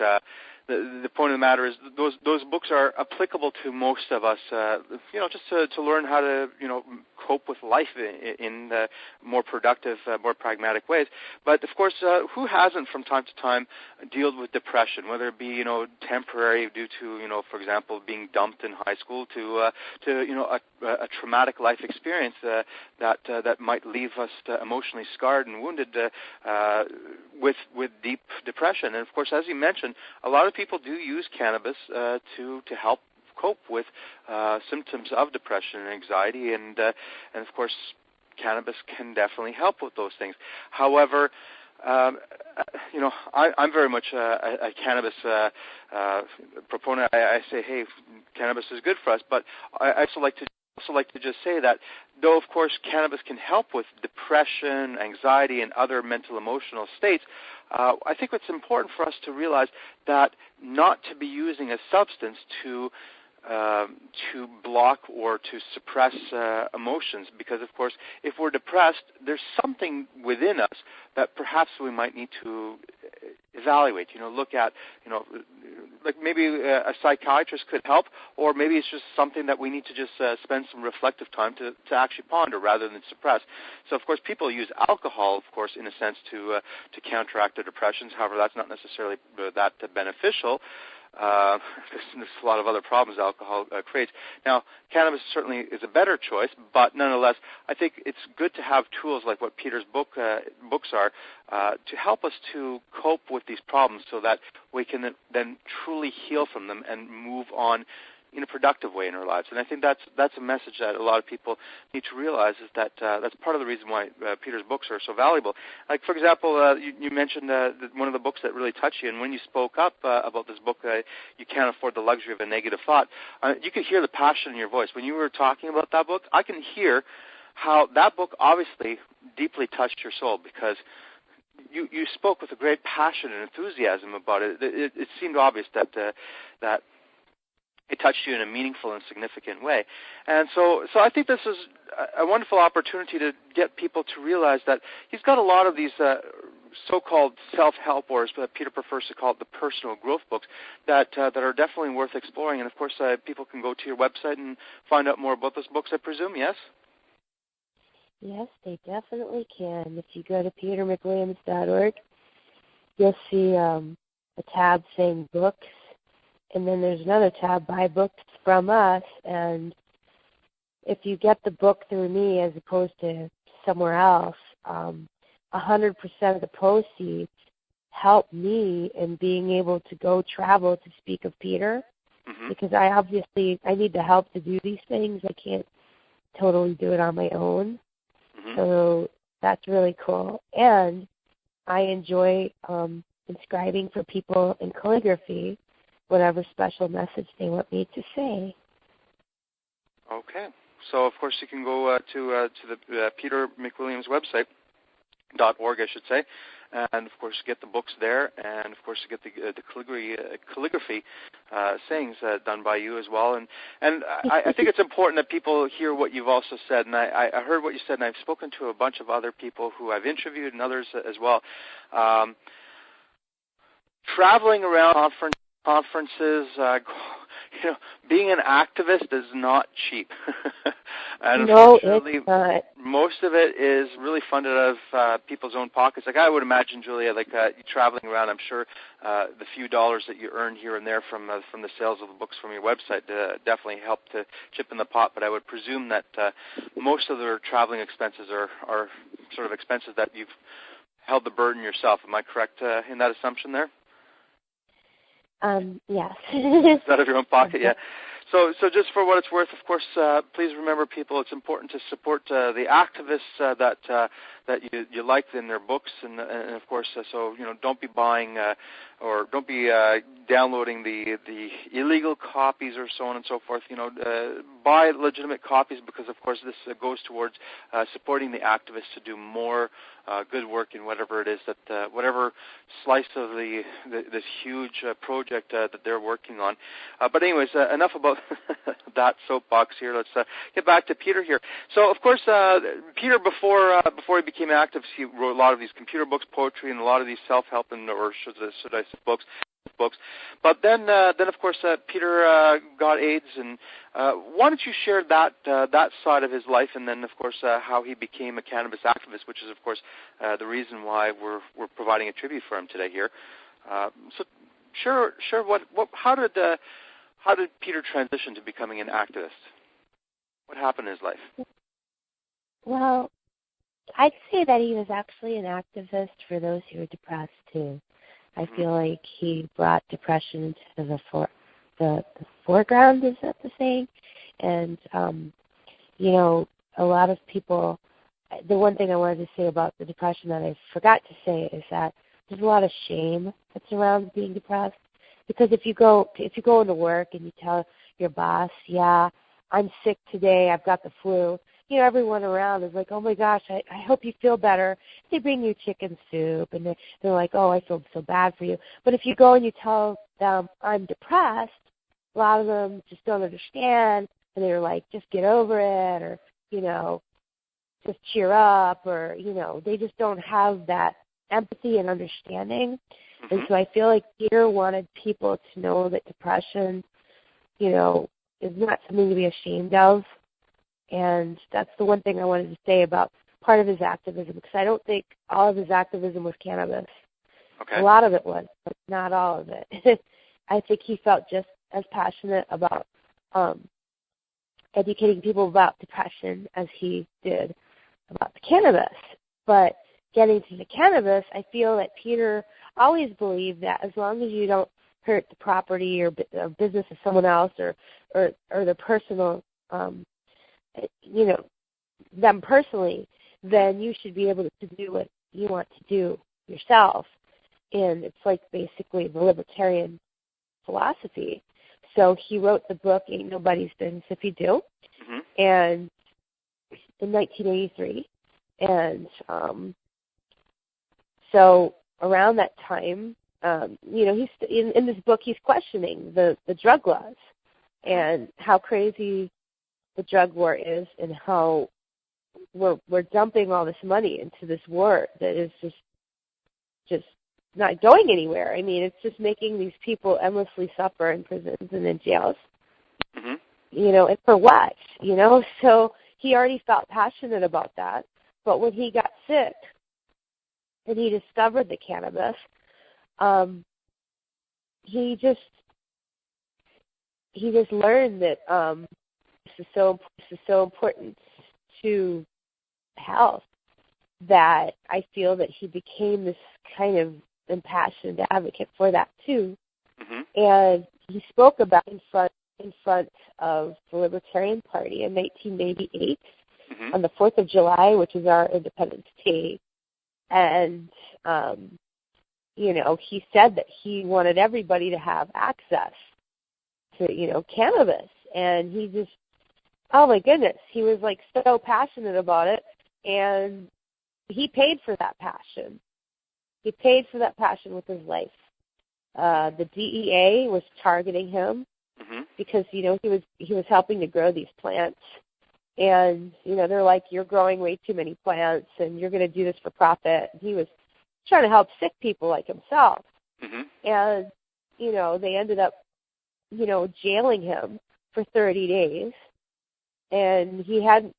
the point of the matter is those books are applicable to most of us, just to learn how to, cope with life in more productive, more pragmatic ways. But, of course, who hasn't from time to time dealt with depression, whether it be, temporary due to, for example, being dumped in high school to a traumatic life experience that might leave us emotionally scarred and wounded with deep depression. And, of course, as you mentioned, a lot of people do use cannabis to help cope with symptoms of depression and anxiety, and of course, cannabis can definitely help with those things. However, I'm very much a cannabis proponent. I say, hey, cannabis is good for us, but I also like to just say that though, of course, cannabis can help with depression, anxiety, and other mental emotional states, I think it's important for us to realize that not to be using a substance to block or to suppress emotions, because, of course, if we're depressed, there's something within us that perhaps we might need to evaluate, look at, like maybe a psychiatrist could help, or maybe it's just something that we need to just spend some reflective time to actually ponder rather than suppress. So, of course, people use alcohol, of course, in a sense to counteract their depressions. However, that's not necessarily that beneficial. There's a lot of other problems alcohol creates. Now, cannabis certainly is a better choice, but nonetheless, I think it's good to have tools like what Peter's books are to help us to cope with these problems so that we can then truly heal from them and move on in a productive way in our lives. And I think that's a message that a lot of people need to realize, is that that's part of the reason why Peter's books are so valuable. Like, for example, you mentioned one of the books that really touched you, and when you spoke up about this book, You Can't Afford the Luxury of a Negative Thought, you could hear the passion in your voice. When you were talking about that book, I can hear how that book obviously deeply touched your soul, because you spoke with a great passion and enthusiasm about it. It seemed obvious that it touched you in a meaningful and significant way. And so I think this is a wonderful opportunity to get people to realize that he's got a lot of these so-called self-help, or as Peter prefers to call it, the personal growth books that are definitely worth exploring. And of course, people can go to your website and find out more about those books, I presume. Yes. Yes, they definitely can. If you go to petermcwilliams.org, you'll see a tab saying books, and then there's another tab, buy books from us. And if you get the book through me as opposed to somewhere else, 100% of the proceeds help me in being able to go travel to speak of Peter, because I need the help to do these things. I can't totally do it on my own. So that's really cool. And I enjoy inscribing for people in calligraphy whatever special message they want me to say. Okay. So, of course, you can go to the Peter McWilliams website, .org, I should say, and, of course, get the books there, and, of course, get the calligraphy sayings done by you as well. And I think it's important that people hear what you've also said, and I heard what you said, and I've spoken to a bunch of other people who I've interviewed and others as well. Traveling around conferences, being an activist is not cheap. And no, it's not. Most of it is really funded out of people's own pockets. Like I would imagine, Julia, traveling around, I'm sure the few dollars that you earn here and there from the sales of the books from your website definitely help to chip in the pot. But I would presume that most of their traveling expenses are sort of expenses that you've held the burden yourself. Am I correct in that assumption there? Yes. Out of your own pocket, yeah. So just for what it's worth, of course, please remember, people, it's important to support the activists that you like in their books, and of course, don't be buying or don't be downloading the illegal copies or so on and so forth. Buy legitimate copies, because of course this goes towards supporting the activists to do more good work in whatever it is that whatever slice of this huge project that they're working on. But anyways, enough about that soapbox here. Let's get back to Peter here. So of course, Peter, before he became an activist, he wrote a lot of these computer books, poetry, and a lot of these self-help or should I say books. But then of course, Peter got AIDS, and why don't you share that side of his life, and then of course how he became a cannabis activist, which is of course the reason why we're providing a tribute for him today here. So share how did Peter transition to becoming an activist? What happened in his life? Well, I'd say that he was actually an activist for those who are depressed too. I feel like he brought depression into the foreground, is that the saying? And, a lot of people, the one thing I wanted to say about the depression that I forgot to say is that there's a lot of shame that surrounds being depressed. Because if you go into work and you tell your boss, yeah, I'm sick today, I've got the flu, everyone around is like, oh my gosh, I hope you feel better. They bring you chicken soup, and they're like, oh, I feel so bad for you. But if you go and you tell them, I'm depressed, a lot of them just don't understand, and they're like, just get over it, or, just cheer up, or, they just don't have that empathy and understanding. And so I feel like Peter wanted people to know that depression, is not something to be ashamed of. And that's the one thing I wanted to say about part of his activism, because I don't think all of his activism was cannabis. Okay. A lot of it was, but not all of it. I think he felt just as passionate about educating people about depression as he did about the cannabis. But getting to the cannabis, I feel that Peter always believed that as long as you don't hurt the property or business of someone else or the personal them personally, then you should be able to do what you want to do yourself. And it's like basically the libertarian philosophy. So he wrote the book, Ain't Nobody's Business If You Do, and in 1983. And so around that time, he's in this book, he's questioning the drug laws and how crazy the drug war is, and how we're dumping all this money into this war that is just just not going anywhere. I mean, it's just making these people endlessly suffer in prisons and in jails. Mm-hmm. And for what? So he already felt passionate about that. But when he got sick and he discovered the cannabis, he just learned that this is so important to health that I feel that he became this kind of impassioned advocate for that too. Mm-hmm. And he spoke about in front of the Libertarian Party in 1988 Mm-hmm. on the 4th of July, which is our Independence Day. And, he said that he wanted everybody to have access to, cannabis. And he just, oh my goodness, he was like so passionate about it. And he paid for that passion. He paid for that passion with his life. The DEA was targeting him Mm-hmm. because, he was helping to grow these plants. And, they're like, you're growing way too many plants and you're going to do this for profit. And he was trying to help sick people like himself. Mm-hmm. And, they ended up, jailing him for 30 days. And he hadn't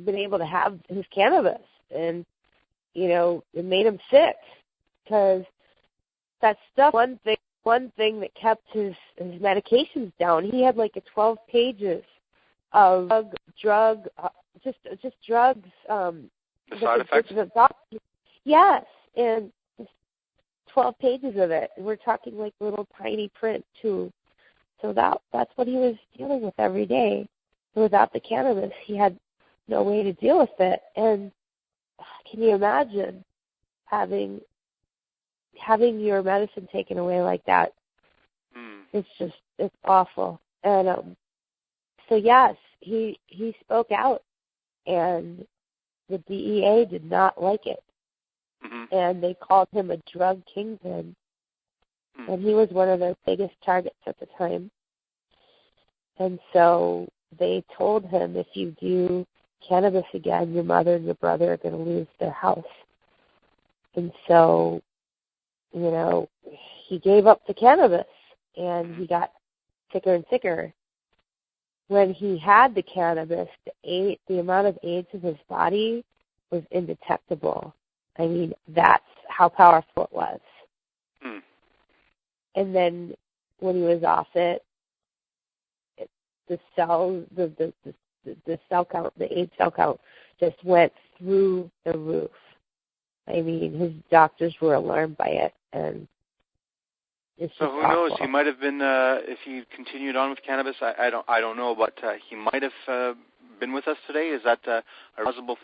been able to have his cannabis. And, it made him sick because that stuff, one thing that kept his medications down, he had like 12 pages of drugs. The side effects? Yes, and 12 pages of it. And we're talking like little tiny print too. So that's what he was dealing with every day. And without the cannabis, he had no way to deal with it. And can you imagine having your medicine taken away like that? It's awful. And so yes, he spoke out, and the DEA did not like it. Mm-hmm. And they called him a drug kingpin. Mm-hmm. And he was one of their biggest targets at the time. And so they told him, if you do cannabis again, your mother and your brother are going to lose their house. And so, he gave up the cannabis, and he got sicker and sicker. When he had the cannabis, the amount of AIDS in his body was indetectable. I mean, that's how powerful it was. Mm. And then when he was off it, the cell count, the AIDS cell count, just went through the roof. I mean, his doctors were alarmed by it, and it's so just who awful. knows? He might have been, if he continued on with cannabis. I don't know, but he might have been with us today. Is that a plausible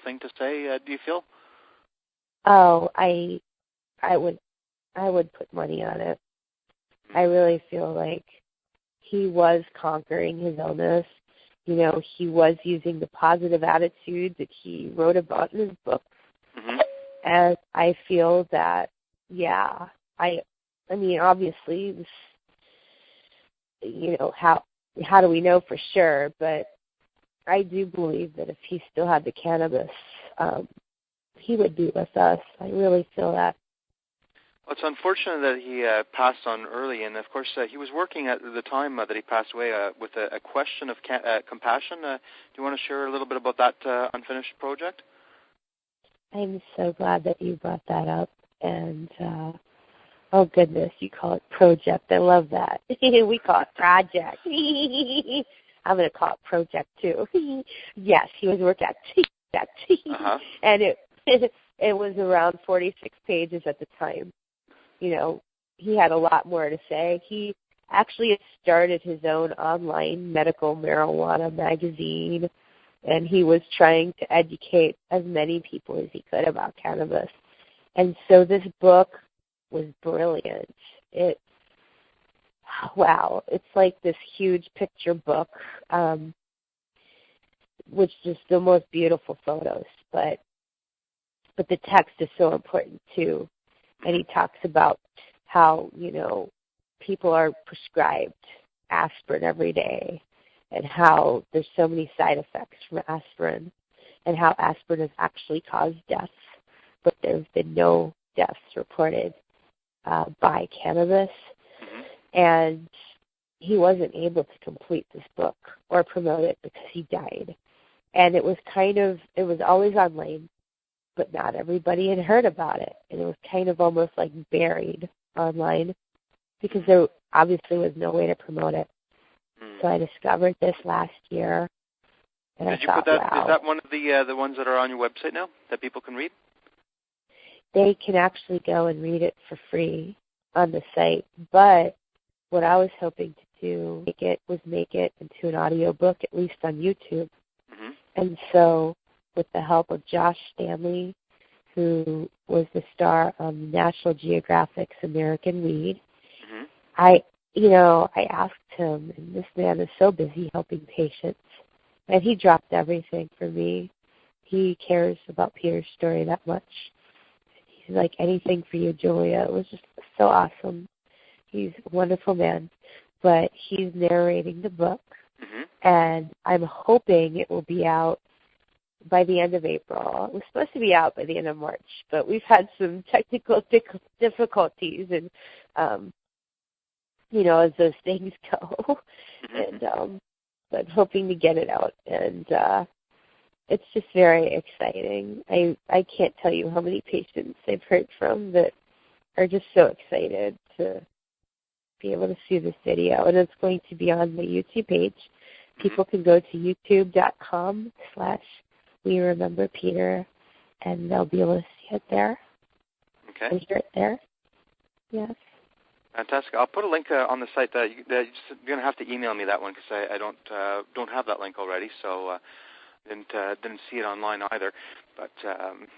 thing to say? Do you feel? Oh, I would put money on it. I really feel like he was conquering his illness. He was using the positive attitude that he wrote about in his book. Mm-hmm. And I feel that, I mean, obviously, how do we know for sure? But I do believe that if he still had the cannabis, he would be with us. I really feel that. Well, it's unfortunate that he passed on early, and of course he was working at the time that he passed away with a question of compassion. Do you want to share a little bit about that unfinished project? I'm so glad that you brought that up, and oh goodness, you call it project. I love that. We call it project. I'm going to call it project too. Yes, he was working at uh-huh. And it was around 46 pages at the time. He had a lot more to say. He actually started his own online medical marijuana magazine, and he was trying to educate as many people as he could about cannabis. And so this book was brilliant. It's like this huge picture book, which is the most beautiful photos, but the text is so important too. And he talks about how, people are prescribed aspirin every day, and how there's so many side effects from aspirin, and how aspirin has actually caused deaths, but there's been no deaths reported by cannabis, and he wasn't able to complete this book or promote it because he died. And it was always online, but not everybody had heard about it. And it was kind of almost like buried online because there obviously was no way to promote it. So I discovered this last year. And Did you put that? Wow. Is that one of the ones that are on your website now that people can read? They can actually go and read it for free on the site. But what I was hoping to do was make it into an audiobook, at least on YouTube. And so with the help of Josh Stanley, who was the star on National Geographic's American Weed, I asked him, and this man is so busy helping patients, and he dropped everything for me. He cares about Peter's story that much. He's like, anything for you, Julia. It was just so awesome. He's a wonderful man. But he's narrating the book, and I'm hoping it will be out by the end of April. It was supposed to be out by the end of March, but we've had some technical difficulties, and, as those things go. And but hoping to get it out, and it's just very exciting. I can't tell you how many patients I've heard from that are just so excited to be able to see this video, and it's going to be on the YouTube page. People can go to youtube.com/WeRememberPeter, and they'll be able to see it there. Okay. And hear it there. Yes. Fantastic. I'll put a link on the site. You're going to have to email me that one because I don't have that link already, so didn't see it online either. But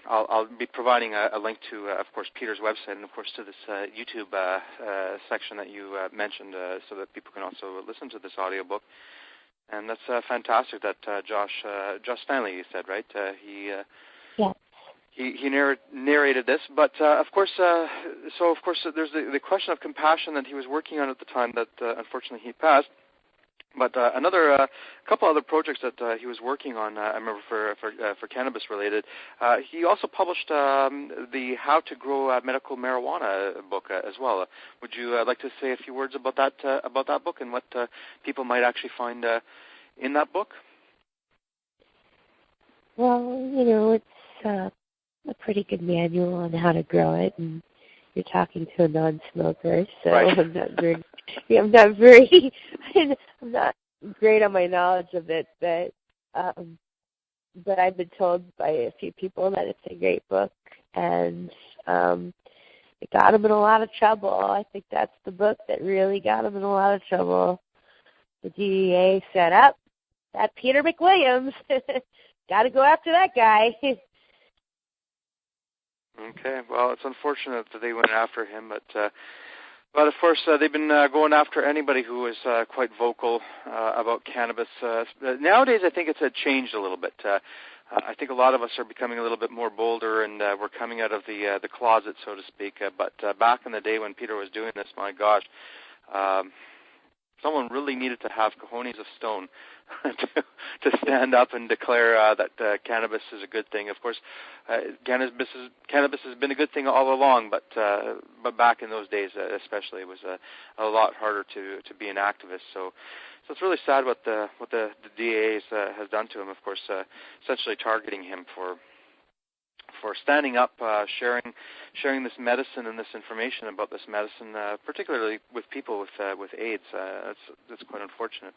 I'll be providing a link to, of course, Peter's website and, of course, to this YouTube section that you mentioned so that people can also listen to this audiobook. And that's fantastic that Josh Stanley, you said, right? He narrated this, but of course, there's the question of compassion that he was working on at the time that unfortunately he passed. But a couple other projects that he was working on, I remember for cannabis related. He also published the How to Grow Medical Marijuana book as well. Would you like to say a few words about that book and what people might actually find in that book? Well, it's a pretty good manual on how to grow it, and you're talking to a non-smoker, so right. I'm not great on my knowledge of it, but I've been told by a few people that it's a great book, and it got him in a lot of trouble. I think that's the book that really got him in a lot of trouble. The DEA set up that Peter McWilliams. Got to go after that guy. Okay, well, it's unfortunate that they went after him, but of course they've been going after anybody who is quite vocal about cannabis. Nowadays, I think it's changed a little bit. I think a lot of us are becoming a little bit more bolder, and we're coming out of the closet, so to speak. But back in the day when Peter was doing this, my gosh, someone really needed to have cojones of stone to stand up and declare that cannabis is a good thing. Of course, cannabis has been a good thing all along, but back in those days, especially, it was a lot harder to be an activist. So it's really sad what the DEA has done to him. Of course, essentially targeting him for standing up, sharing this medicine and this information about this medicine, particularly with people with AIDS. That's quite unfortunate.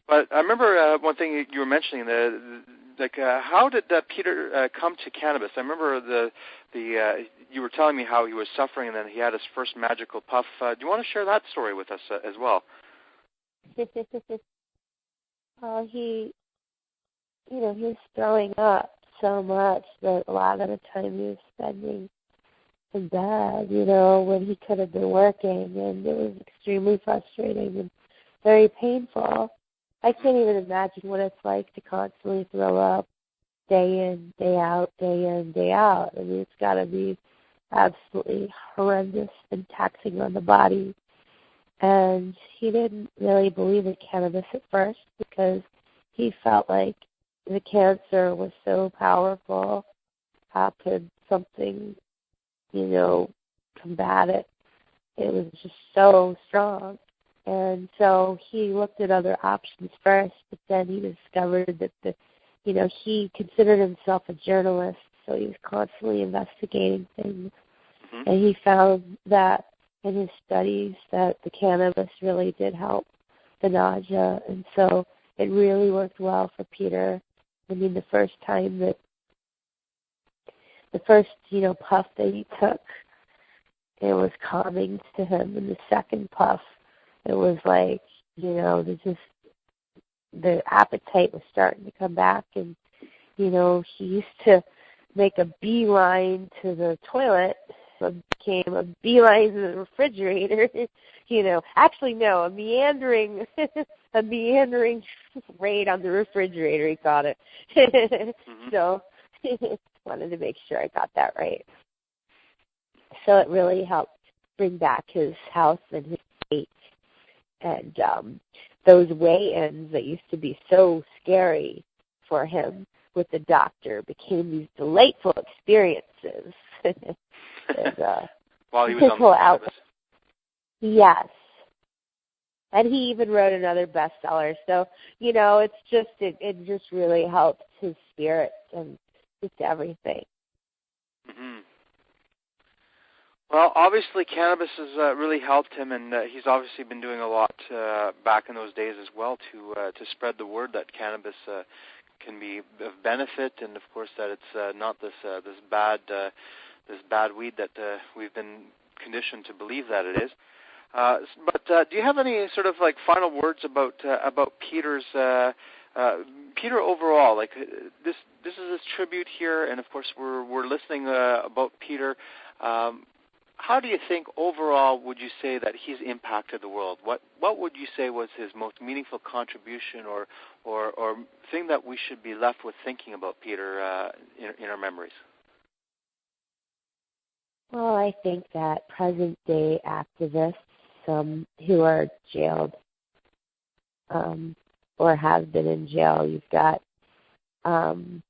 But I remember one thing you were mentioning, how did Peter come to cannabis? I remember you were telling me how he was suffering and then he had his first magical puff. Do you want to share that story with us as well? Well, he was throwing up so much that a lot of the time he was spending in bed, when he could have been working, and it was extremely frustrating and very painful. I can't even imagine what it's like to constantly throw up day in, day out, day in, day out. I mean, it's got to be absolutely horrendous and taxing on the body. And he didn't really believe in cannabis at first because he felt like the cancer was so powerful. How could something, combat it. It was just so strong. And so he looked at other options first, but then he discovered that he considered himself a journalist, so he was constantly investigating things. Mm-hmm. And he found that in his studies that the cannabis really did help the nausea, and so it really worked well for Peter. I mean, the first puff that he took, it was calming to him, and the second puff, it was like, the appetite was starting to come back, and, he used to make a beeline to the toilet, so it became a beeline to the refrigerator, Actually, no, a meandering raid on the refrigerator, he called it. Mm-hmm. So, wanted to make sure I got that right. So it really helped bring back his health and his weight. And those weigh-ins that used to be so scary for him with the doctor became these delightful experiences. While he was on the cannabis. Yes. And he even wrote another bestseller. So, it just really helped his spirit and just everything. Mm-hmm. Well, obviously cannabis has really helped him, and he's obviously been doing a lot back in those days as well to spread the word that cannabis can be of benefit, and of course that it's not this bad weed that we've been conditioned to believe that it is. But do you have any sort of final words about Peter's Peter overall? This is his tribute here, and of course we're listening about Peter. How do you think overall would you say that he's impacted the world? What would you say was his most meaningful contribution or thing that we should be left with thinking about Peter in our memories? Well, I think that present-day activists who are jailed or have been in jail, you've got Adam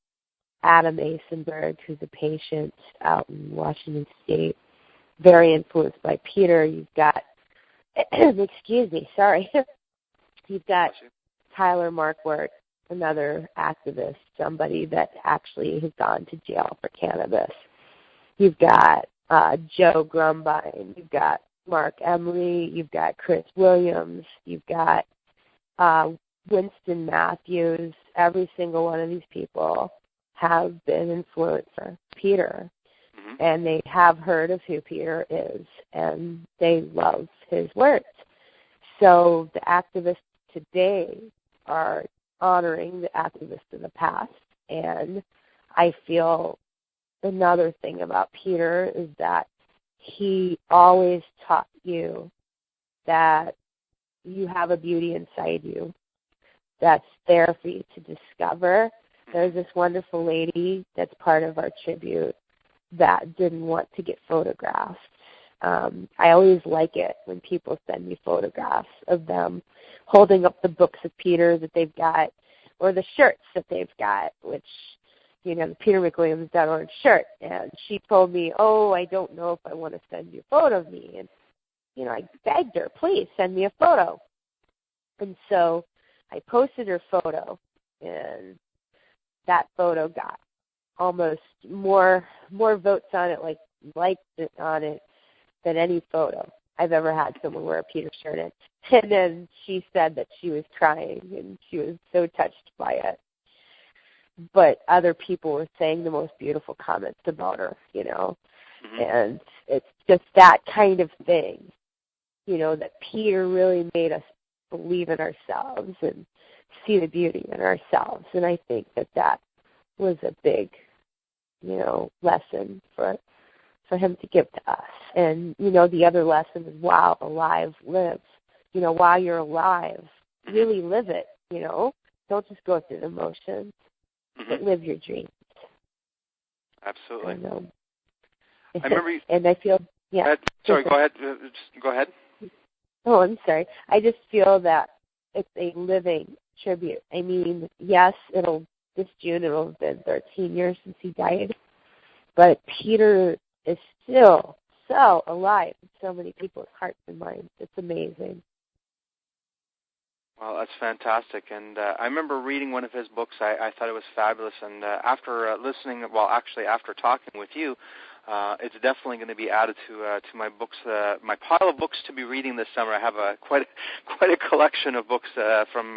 Asenberg, who's a patient out in Washington State, very influenced by Peter. You've got, you've got Tyler Markwart, another activist, somebody that actually has gone to jail for cannabis. You've got Joe Grumbine, you've got Mark Emery, you've got Chris Williams, you've got Winston Matthews. Every single one of these people have been influenced by Peter, and they have heard of who Peter is, and they love his words. So the activists today are honoring the activists of the past, and I feel another thing about Peter is that he always taught you that you have a beauty inside you that's there for you to discover. There's this wonderful lady that's part of our tribute that didn't want to get photographed. I always like it when people send me photographs of them holding up the books of Peter that they've got or the shirts that they've got, which, the Peter McWilliams that orange shirt. And she told me, I don't know if I want to send you a photo of me. And, I begged her, please send me a photo. And so I posted her photo, and that photo got almost more votes on it, likes it on it, than any photo I've ever had someone wear a Peter shirt in. And then she said that she was crying, and she was so touched by it. But other people were saying the most beautiful comments about her, and it's just that kind of thing, that Peter really made us believe in ourselves and see the beauty in ourselves. And I think that was a big, lesson for him to give to us. And, the other lesson is while alive, live. While you're alive, really live it, Don't just go through the motions, but live your dreams. Absolutely. And, I remember you... And I feel, yeah. Sorry, go ahead. Go ahead. Oh, I'm sorry. I just feel that it's a living tribute. I mean, yes, this June it'll have been 13 years since he died, but Peter is still so alive in so many people's hearts and minds. It's amazing. Well, that's fantastic. And I remember reading one of his books. I thought it was fabulous. And after after talking with you, it's definitely going to be added to my books, my pile of books to be reading this summer. I have quite a collection of books from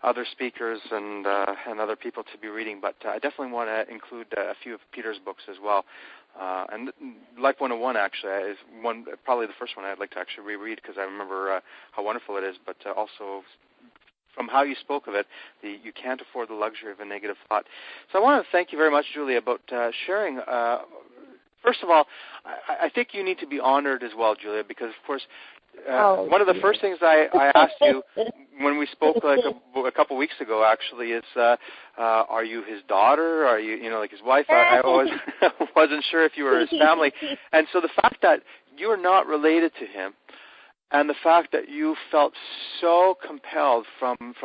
other speakers and other people to be reading. But I definitely want to include a few of Peter's books as well. And Life 101 actually is probably the first one I'd like to actually reread because I remember how wonderful it is. But also, from how you spoke of it, you can't afford the luxury of a negative thought. So I want to thank you very much, Julia, about sharing. First of all, I think you need to be honored as well, Julia, because, of course, one of the first things I asked you when we spoke a couple weeks ago, actually, is are you his daughter? Are you, like his wife? I wasn't sure if you were his family. And so the fact that you're not related to him, and the fact that you felt so compelled from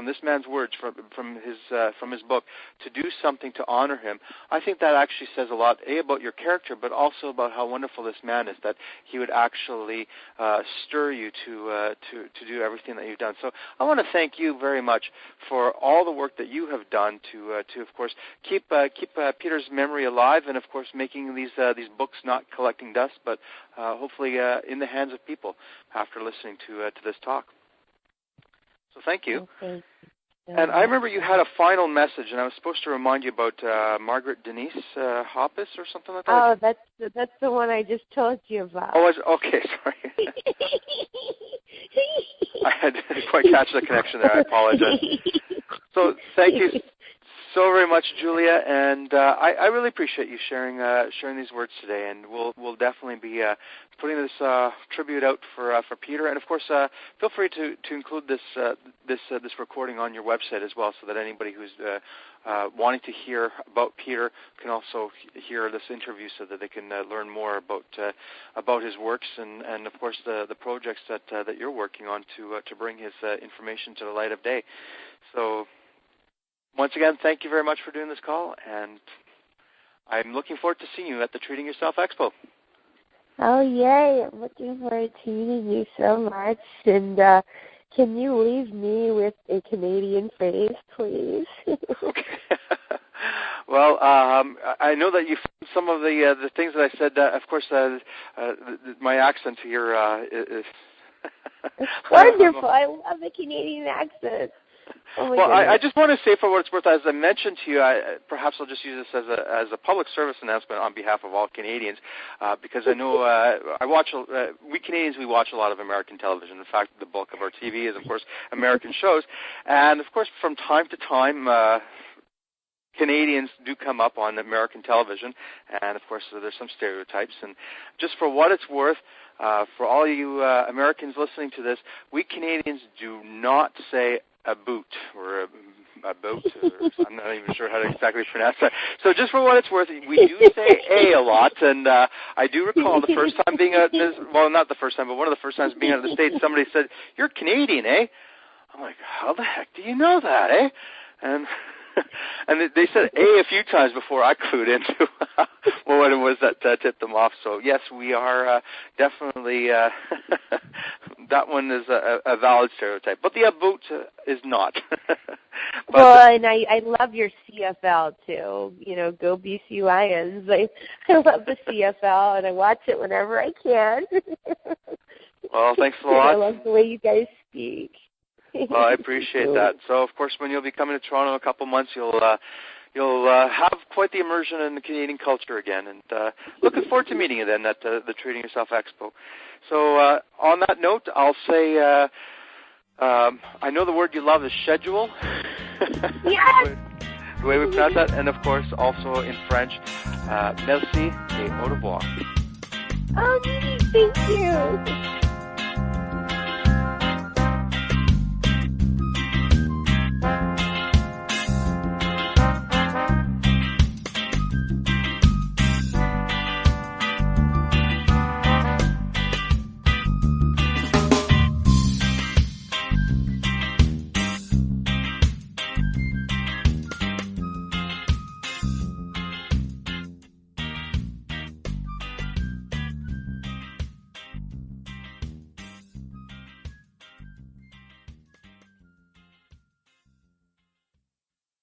this man's words, from his book, to do something to honor him, I think that actually says a lot, about your character, but also about how wonderful this man is, that he would actually stir you to do everything that you've done. So I want to thank you very much for all the work that you have done to of course, keep Peter's memory alive, and of course making these books not collecting dust, but hopefully in the hands of people after listening to this talk. So thank you. Okay. And I remember you had a final message, and I was supposed to remind you about Margaret Denise Hoppus or something like that. Oh, that's the one I just told you about. Oh, okay, sorry. I didn't quite catch the connection there. I apologize. So thank you so very much, Julia, and I really appreciate you sharing these words today, and we'll definitely be putting this tribute out for Peter, and of course feel free to include this recording on your website as well, so that anybody who's wanting to hear about Peter can also hear this interview, so that they can learn more about his works and of course the projects that you're working on to bring his information to the light of day. So. Once again, thank you very much for doing this call, and I'm looking forward to seeing you at the Treating Yourself Expo. Oh, yay. I'm looking forward to meeting you so much. And can you leave me with a Canadian phrase, please? Okay. Well, I know that you found some of the things that I said. Of course, my accent here is... It's wonderful. I love the Canadian accent. Oh, well, I just want to say, for what it's worth, as I mentioned to you, perhaps I'll just use this as a public service announcement on behalf of all Canadians, because I know we Canadians, we watch a lot of American television. In fact, the bulk of our TV is, of course, American shows. And, of course, from time to time, Canadians do come up on American television, and, of course, there's some stereotypes. And just for what it's worth, for all you Americans listening to this, we Canadians do not say a boot or a boat. I'm not even sure how to exactly pronounce that. So just for what it's worth, we do say a lot, and I do recall the first time being not the first time, but one of the first times being out of the States, somebody said, "You're Canadian, eh?" I'm like, how the heck do you know that, eh? And they said a few times before I clued into what it was that tipped them off. So, yes, we are definitely, that one is a valid stereotype. But the boot is not. Well, and I love your CFL, too. Go BC Lions. I love the CFL, and I watch it whenever I can. Well, thanks a lot. I love the way you guys speak. Well, I appreciate that. So, of course, when you'll be coming to Toronto in a couple months, you'll have quite the immersion in the Canadian culture again. And looking forward to meeting you then at the Treating Yourself Expo. So, on that note, I'll say I know the word you love is schedule. Yes. The way we pronounce that, and of course, also in French, merci et au revoir. Oh, thank you.